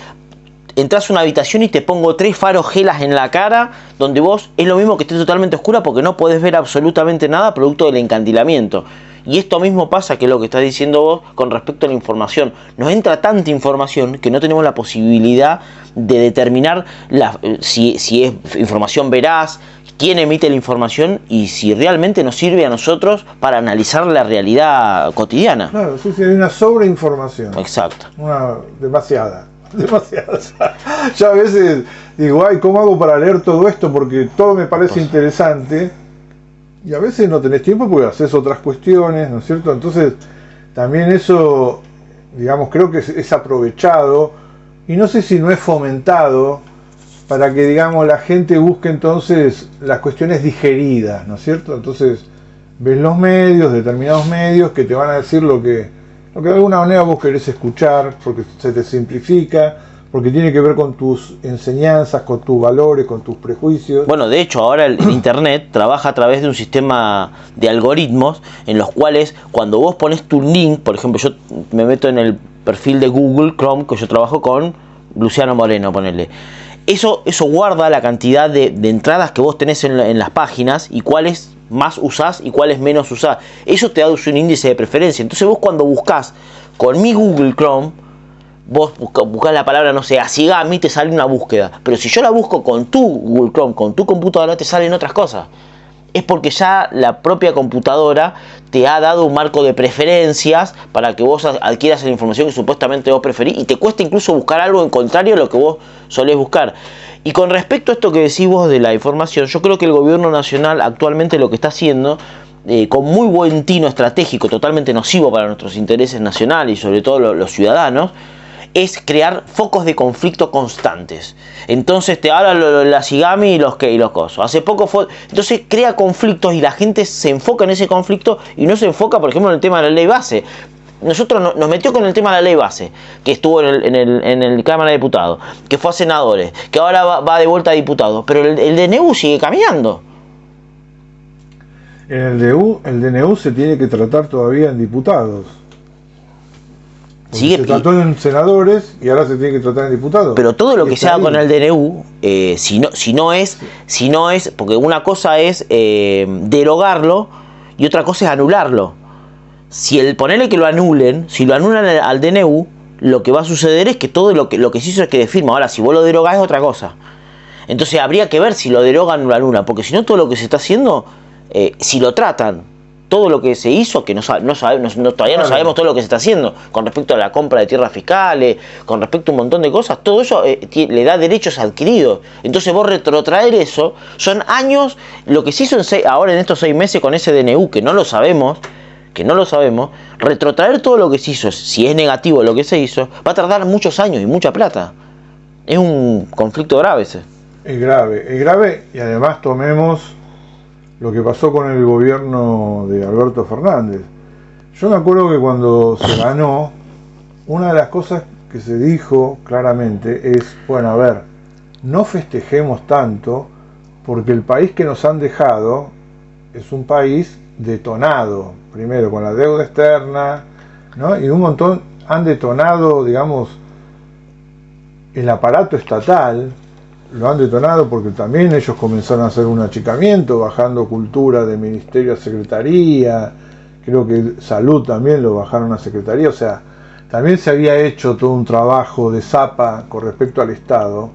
entras a una habitación y te pongo 3 faros gelas en la cara, donde vos es lo mismo que esté totalmente oscura porque no podés ver absolutamente nada producto del encandilamiento. Y esto mismo pasa, que es lo que estás diciendo vos, con respecto a la información. Nos entra tanta información que no tenemos la posibilidad de determinar si es información veraz, quién emite la información y si realmente nos sirve a nosotros para analizar la realidad cotidiana.
Claro, sí, hay una sobreinformación.
Exacto.
Demasiada. Ya a veces digo, ay, ¿cómo hago para leer todo esto? Porque todo me parece interesante. Y a veces no tenés tiempo porque haces otras cuestiones, ¿no es cierto? Entonces, también eso, digamos, creo que es aprovechado, y no sé si no es fomentado, para que, digamos, la gente busque entonces las cuestiones digeridas, ¿no es cierto? Entonces, ves los medios, determinados medios, que te van a decir lo que de alguna manera vos querés escuchar, porque se te simplifica, porque tiene que ver con tus enseñanzas, con tus valores, con tus prejuicios.
Bueno, de hecho, ahora el Internet trabaja a través de un sistema de algoritmos en los cuales cuando vos pones tu link, por ejemplo, yo me meto en el perfil de Google Chrome, que yo trabajo con Luciano Moreno, ponele. Eso guarda la cantidad de entradas que vos tenés en las páginas y cuáles más usás y cuáles menos usás. Eso te da un índice de preferencia. Entonces vos cuando buscás con mi Google Chrome, vos buscás la palabra, no sé, Asigami, te sale una búsqueda. Pero si yo la busco con tu Google Chrome, con tu computadora, te salen otras cosas. Es porque ya la propia computadora te ha dado un marco de preferencias para que vos adquieras la información que supuestamente vos preferís y te cuesta incluso buscar algo en contrario a lo que vos solés buscar. Y con respecto a esto que decís vos de la información, yo creo que el gobierno nacional actualmente lo que está haciendo, con muy buen tino estratégico, totalmente nocivo para nuestros intereses nacionales y sobre todo los ciudadanos, es crear focos de conflicto constantes. Entonces te habla la Asigami y los cosos. Hace poco fue. Entonces crea conflictos y la gente se enfoca en ese conflicto y no se enfoca, por ejemplo, en el tema de la ley base. Nosotros nos metió con el tema de la ley base, que estuvo en el Cámara de Diputados, que fue a senadores, que ahora va de vuelta a diputados, pero el DNU sigue caminando.
En el DNU se tiene que tratar todavía en diputados.
Sigue,
se trató en senadores y ahora se tiene que tratar en diputados.
Pero todo lo que se haga con el DNU, si no es, porque una cosa es derogarlo y otra cosa es anularlo. Si ponerle que lo anulen, si lo anulan al DNU, lo que va a suceder es que todo lo que se hizo es que de firma. Ahora, si vos lo derogás es otra cosa. Entonces habría que ver si lo derogan o lo anulan, porque si no todo lo que se está haciendo, si lo tratan, todo lo que se hizo, que todavía no sabemos todo lo que se está haciendo, con respecto a la compra de tierras fiscales, con respecto a un montón de cosas, todo eso le da derechos adquiridos. Entonces vos retrotraer eso, son años, lo que se hizo ahora en estos 6 meses con ese DNU, que no lo sabemos, retrotraer todo lo que se hizo, si es negativo lo que se hizo, va a tardar muchos años y mucha plata. Es un conflicto grave ese.
Es grave y además tomemos lo que pasó con el gobierno de Alberto Fernández. Yo me acuerdo que cuando se ganó, una de las cosas que se dijo claramente es, bueno, a ver, no festejemos tanto porque el país que nos han dejado es un país detonado, primero con la deuda externa, ¿no? Y un montón han detonado, digamos, el aparato estatal, lo han detonado porque también ellos comenzaron a hacer un achicamiento, bajando cultura de ministerio a secretaría, creo que salud también lo bajaron a secretaría, o sea, también se había hecho todo un trabajo de zapa con respecto al Estado,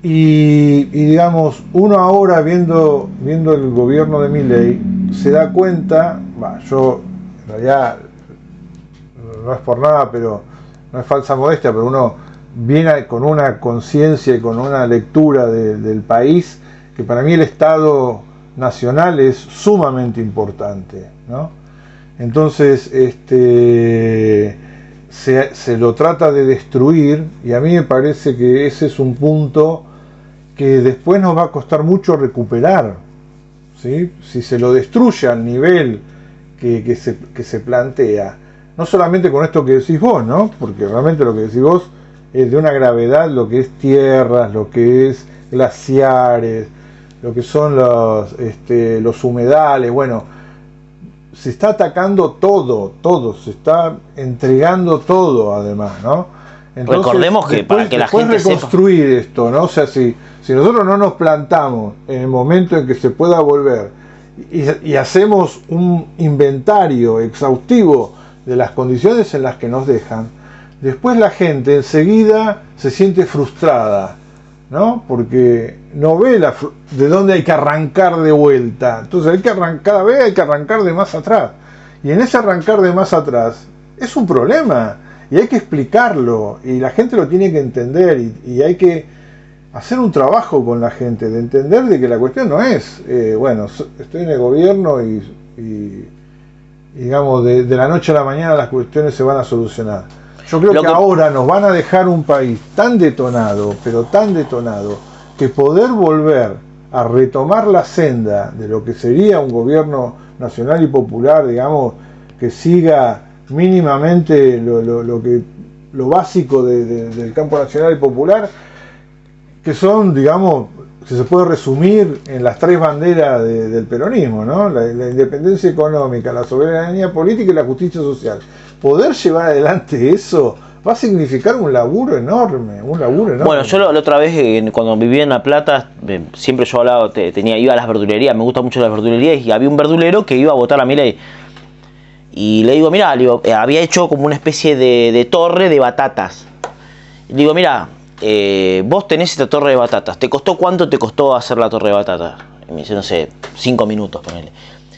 y digamos, uno ahora viendo el gobierno de Milei, se da cuenta, yo en realidad no es por nada, pero no es falsa modestia, pero uno viene con una conciencia y con una lectura del país, que para mí el Estado nacional es sumamente importante, ¿no? Entonces se lo trata de destruir, y a mí me parece que ese es un punto que después nos va a costar mucho recuperar, ¿sí? Si se lo destruye al nivel que se plantea, no solamente con esto que decís vos, ¿no? Porque realmente lo que decís vos es de una gravedad, lo que es tierras, lo que es glaciares, lo que son los humedales, bueno, se está atacando todo, se está entregando todo además, ¿no? Entonces,
recordemos que para que la gente
reconstruir esto, ¿no? O sea, si nosotros no nos plantamos en el momento en que se pueda volver y hacemos un inventario exhaustivo de las condiciones en las que nos dejan, después la gente enseguida se siente frustrada, ¿no? Porque no ve de dónde hay que arrancar de vuelta. Entonces cada vez hay que arrancar de más atrás. Y en ese arrancar de más atrás es un problema. Y hay que explicarlo. Y la gente lo tiene que entender. Y hay que hacer un trabajo con la gente. De entender de que la cuestión no es, bueno, estoy en el gobierno y digamos, de la noche a la mañana las cuestiones se van a solucionar. Yo creo que ahora nos van a dejar un país tan detonado, pero tan detonado, que poder volver a retomar la senda de lo que sería un gobierno nacional y popular, digamos, que siga mínimamente lo básico del campo nacional y popular, que son, digamos, que se puede resumir en las 3 banderas del peronismo, ¿no? La independencia económica, la soberanía política y la justicia social. Poder llevar adelante eso va a significar un laburo enorme. Bueno,
yo la otra vez, cuando vivía en La Plata, siempre yo hablaba, iba a las verdulerías, me gustan mucho las verdulerías, y había un verdulero que iba a votar a Milei. Y le digo, mirá, había hecho como una especie de torre de batatas. Y le digo, mirá, vos tenés esta torre de batatas, ¿cuánto te costó hacer la torre de batatas? Y me dice, no sé, 5 minutos, ponele.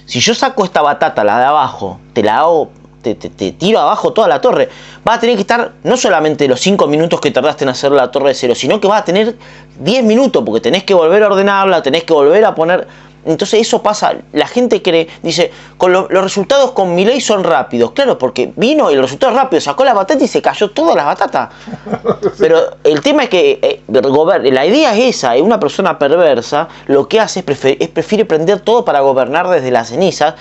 Si yo saco esta batata, la de abajo, te la hago, te tiro abajo toda la torre, vas a tener que estar no solamente los 5 minutos que tardaste en hacer la torre de cero, sino que vas a tener 10 minutos, porque tenés que volver a ordenarla, tenés que volver a poner. Entonces eso pasa, la gente dice, los resultados con Milei son rápidos. Claro, porque vino y el resultado es rápido, sacó la batata y se cayó toda la batata. Pero el tema es que la idea es esa, una persona perversa lo que hace es prefiere prender todo para gobernar desde las cenizas,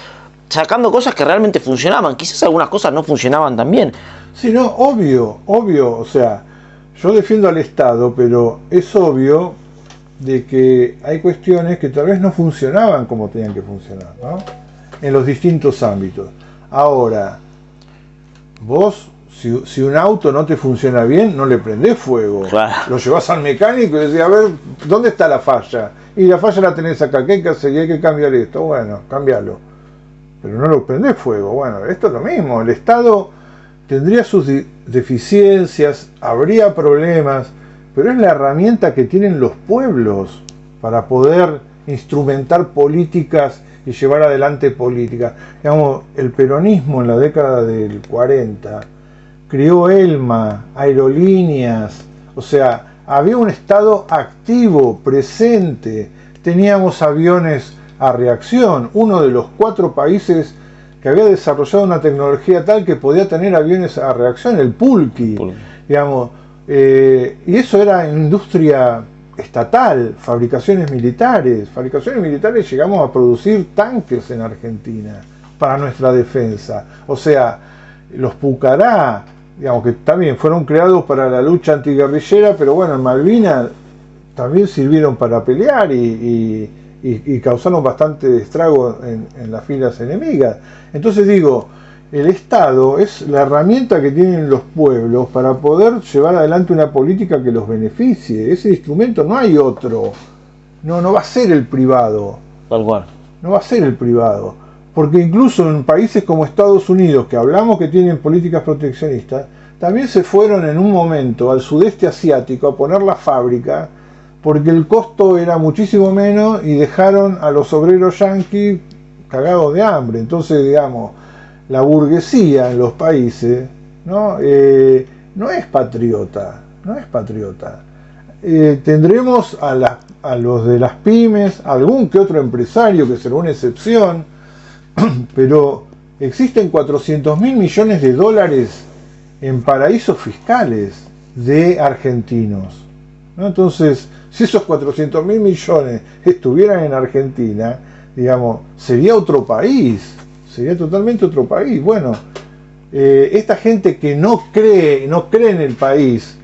sacando cosas que realmente funcionaban. Quizás algunas cosas no funcionaban tan bien.
Sí, no, obvio, o sea, yo defiendo al Estado, pero es obvio de que hay cuestiones que tal vez no funcionaban como tenían que funcionar, ¿no? En los distintos ámbitos. Ahora, vos, Si un auto no te funciona bien, no le prendés fuego.
Claro.
Lo llevas al mecánico y decís, a ver, ¿dónde está la falla? Y la falla la tenés acá, ¿qué hay que hacer? Y hay que cambiar esto. Bueno, cambialo. Pero no lo prendés fuego. Bueno, esto es lo mismo. El Estado tendría sus deficiencias, habría problemas, pero es la herramienta que tienen los pueblos para poder instrumentar políticas y llevar adelante políticas. Digamos, el peronismo en la década del 40 creó ELMA, aerolíneas, o sea, había un Estado activo, presente, teníamos aviones a reacción, uno de los 4 países que había desarrollado una tecnología tal que podía tener aviones a reacción, el Pulqui, digamos, y eso era industria estatal, fabricaciones militares. Llegamos a producir tanques en Argentina para nuestra defensa. O sea, los Pucará, digamos que también fueron creados para la lucha antiguerrillera, pero bueno, en Malvinas también sirvieron para pelear y causaron bastante estrago en las filas enemigas. Entonces digo, el Estado es la herramienta que tienen los pueblos para poder llevar adelante una política que los beneficie. Ese instrumento no hay otro. No va a ser el privado.
Tal cual.
No va a ser el privado. Porque incluso en países como Estados Unidos, que hablamos que tienen políticas proteccionistas, también se fueron en un momento al sudeste asiático a poner la fábrica porque el costo era muchísimo menos y dejaron a los obreros yanquis cagados de hambre. Entonces, digamos, la burguesía en los países no es patriota. Tendremos a los de las pymes, algún que otro empresario que será una excepción, pero existen 400.000 millones de dólares en paraísos fiscales de argentinos, ¿no? Entonces, si esos 400.000 millones estuvieran en Argentina, digamos, sería otro país, sería totalmente otro país. Bueno, esta gente que no cree en el país,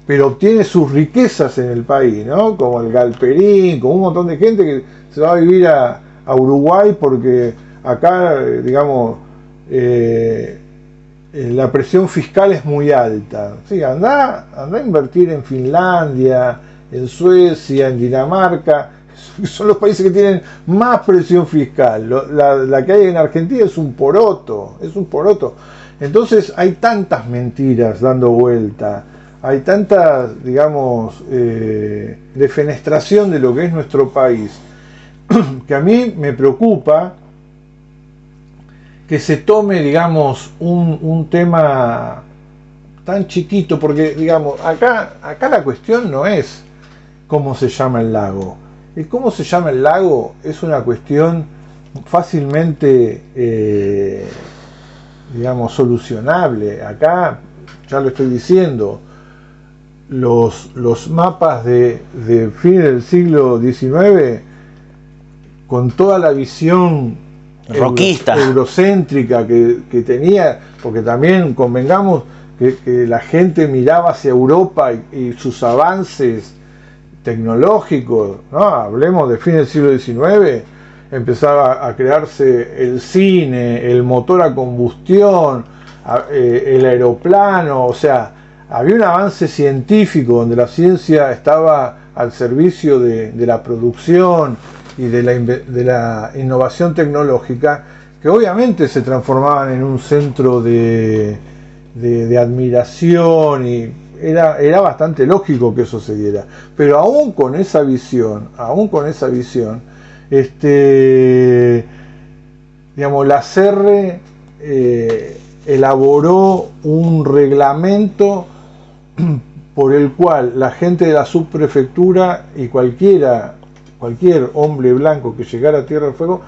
pero obtiene sus riquezas en el país, ¿no? Como el Galperín, como un montón de gente que se va a vivir a Uruguay porque acá, digamos, la presión fiscal es muy alta. Sí, anda a invertir en Finlandia, en Suecia, en Dinamarca, son los países que tienen más presión fiscal. La que hay en Argentina es un poroto. Entonces hay tantas mentiras dando vuelta, hay tanta, digamos, defenestración de lo que es nuestro país, que a mí me preocupa que se tome, digamos, un tema tan chiquito, porque, digamos, acá la cuestión no es cómo se llama el lago. El cómo se llama el lago es una cuestión fácilmente, digamos, solucionable. Acá, ya lo estoy diciendo, los mapas de fin del siglo XIX, con toda la visión
roquista,
eurocéntrica que tenía, porque también convengamos que la gente miraba hacia Europa y sus avances tecnológicos, ¿no? Hablemos de fin del siglo XIX, empezaba a crearse el cine, el motor a combustión, el aeroplano, o sea, había un avance científico donde la ciencia estaba al servicio de la producción y de la innovación tecnológica, que obviamente se transformaban en un centro de admiración, y era bastante lógico que eso se diera. Pero aún con esa visión, digamos, la CERRE elaboró un reglamento por el cual la gente de la subprefectura y cualquier hombre blanco que llegara a Tierra del Fuego,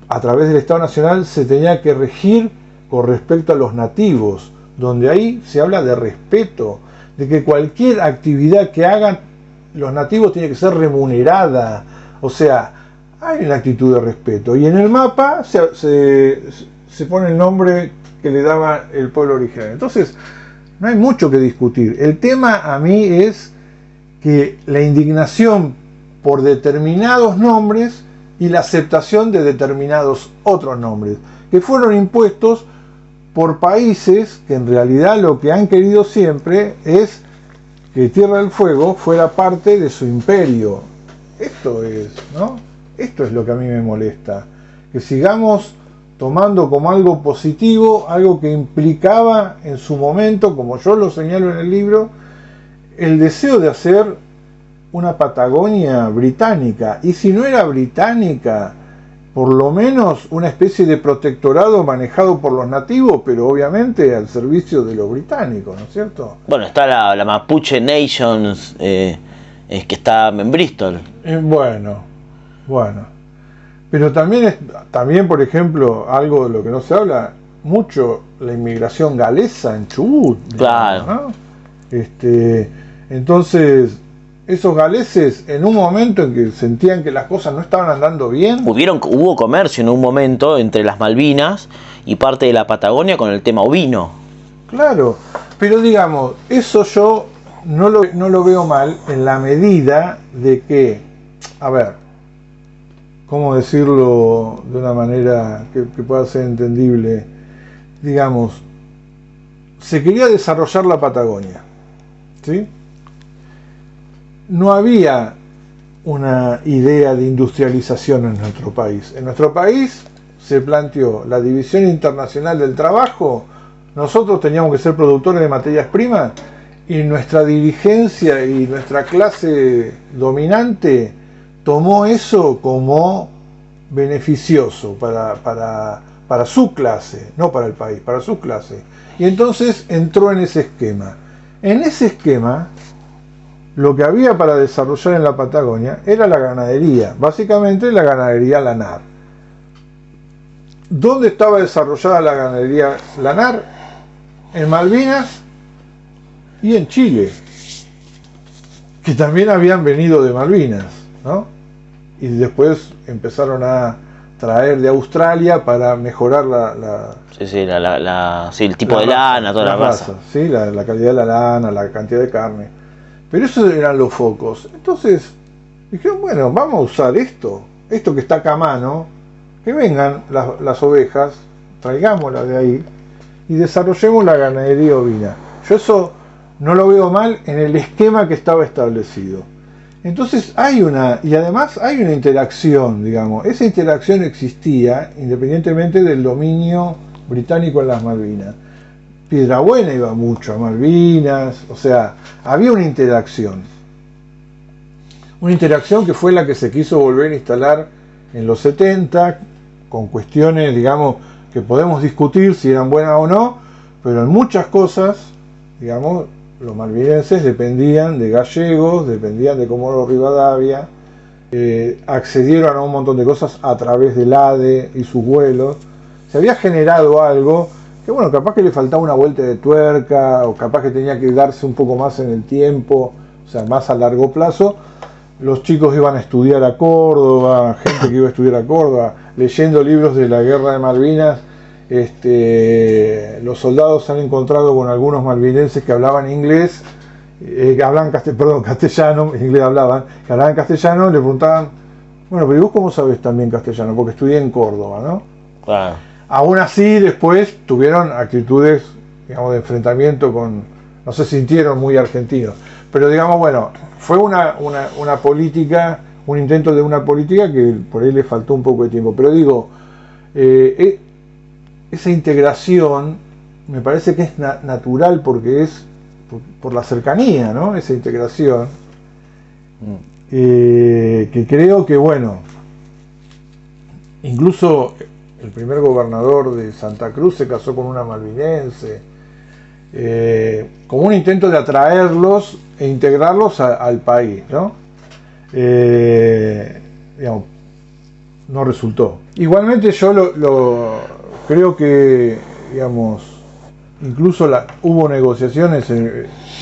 a través del Estado Nacional, se tenía que regir con respecto a los nativos, donde ahí se habla de respeto, de que cualquier actividad que hagan los nativos tiene que ser remunerada. O sea, hay una actitud de respeto. Y en el mapa se pone el nombre que le daba el pueblo originario. Entonces, no hay mucho que discutir. El tema a mí es que la indignación por determinados nombres y la aceptación de determinados otros nombres, que fueron impuestos por países que en realidad lo que han querido siempre es que Tierra del Fuego fuera parte de su imperio. Esto es, ¿no? Esto es lo que a mí me molesta. Que sigamos tomando como algo positivo, algo que implicaba en su momento, como yo lo señalo en el libro, el deseo de hacer una Patagonia británica. Y si no era británica, por lo menos una especie de protectorado manejado por los nativos, pero obviamente al servicio de los británicos, ¿no es cierto?
Bueno, está la Mapuche Nations, que está en Bristol.
Bueno. Pero también, por ejemplo, algo de lo que no se habla mucho, la inmigración galesa en Chubut.
Claro.
¿No? Entonces, esos galeses, en un momento en que sentían que las cosas no estaban andando bien...
Hubo comercio en un momento entre las Malvinas y parte de la Patagonia con el tema ovino.
Claro, pero digamos, eso yo no lo veo mal en la medida de que, a ver, ¿cómo decirlo de una manera que pueda ser entendible? Digamos, se quería desarrollar la Patagonia, ¿sí? No había una idea de industrialización en nuestro país. En nuestro país se planteó la División Internacional del Trabajo. Nosotros teníamos que ser productores de materias primas y nuestra dirigencia y nuestra clase dominante tomó eso como beneficioso para su clase, no para el país, para su clase. Y entonces entró en ese esquema. En ese esquema, lo que había para desarrollar en la Patagonia era la ganadería, básicamente la ganadería lanar. ¿Dónde estaba desarrollada la ganadería lanar? En Malvinas y en Chile, que también habían venido de Malvinas, ¿no? Y después empezaron a traer de Australia para mejorar
el tipo de lana, toda la raza.
Sí, la calidad de la lana, la cantidad de carne. Pero esos eran los focos. Entonces dijeron, bueno, vamos a usar esto que está acá a mano, que vengan las ovejas, traigámoslas de ahí y desarrollemos la ganadería ovina. Yo eso no lo veo mal en el esquema que estaba establecido. Entonces y además hay una interacción, digamos. Esa interacción existía independientemente del dominio británico en las Malvinas. Piedrabuena iba mucho a Malvinas, o sea, había una interacción que fue la que se quiso volver a instalar en los 70, con cuestiones, digamos, que podemos discutir si eran buenas o no, pero en muchas cosas, digamos, los malvinenses dependían de gallegos, dependían de Comodoro Rivadavia, accedieron a un montón de cosas a través del ADE y sus vuelos. Se había generado algo que, bueno, capaz que le faltaba una vuelta de tuerca, o capaz que tenía que darse un poco más en el tiempo, o sea, más a largo plazo. Los chicos iban a estudiar a Córdoba, gente que iba a estudiar a Córdoba, leyendo libros de la Guerra de Malvinas. Los soldados se han encontrado con algunos malvinenses que hablaban inglés, castellano, inglés que hablaban castellano, le preguntaban, bueno, pero ¿y vos cómo sabés también castellano? Porque estudié en Córdoba, ¿no?
Claro.
Aún así, después tuvieron actitudes, digamos, de enfrentamiento no se sintieron muy argentinos. Pero digamos, bueno, fue una política, un intento de una política que por ahí le faltó un poco de tiempo. Pero digo, esa integración me parece que es natural porque es por la cercanía, ¿no? Esa integración. Que creo que, bueno, incluso el primer gobernador de Santa Cruz se casó con una malvinense, como un intento de atraerlos e integrarlos al país, ¿no? Digamos, no resultó. Igualmente yo creo que, digamos, incluso hubo negociaciones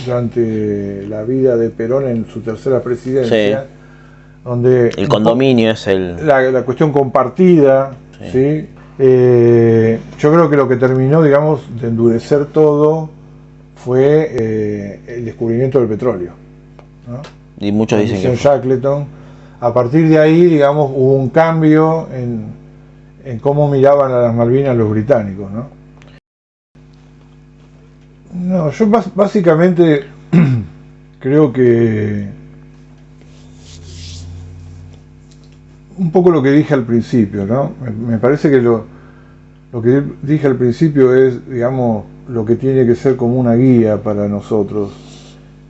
durante la vida de Perón en su tercera presidencia, sí, donde
el condominio es
la cuestión compartida, ¿sí? Yo creo que lo que terminó, digamos, de endurecer todo fue el descubrimiento del petróleo, ¿no?
Y muchos dicen que
Shackleton. A partir de ahí, digamos, hubo un cambio en cómo miraban a las Malvinas los británicos, ¿no? No, yo básicamente creo que un poco lo que dije al principio, ¿no? Me parece que lo que dije al principio es, digamos, lo que tiene que ser como una guía para nosotros.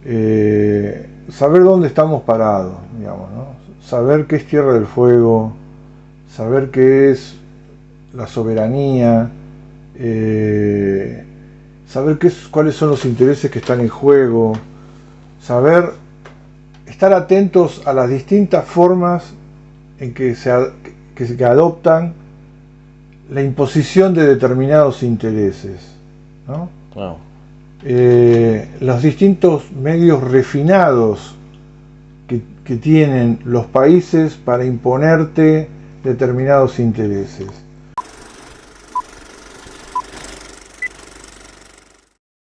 Saber dónde estamos parados, digamos, ¿no? Saber qué es Tierra del Fuego, saber qué es la soberanía, saber cuáles son los intereses que están en juego, saber estar atentos a las distintas formas en que se adoptan la imposición de determinados intereses, ¿no?
Claro.
Los distintos medios refinados que tienen los países para imponerte determinados intereses.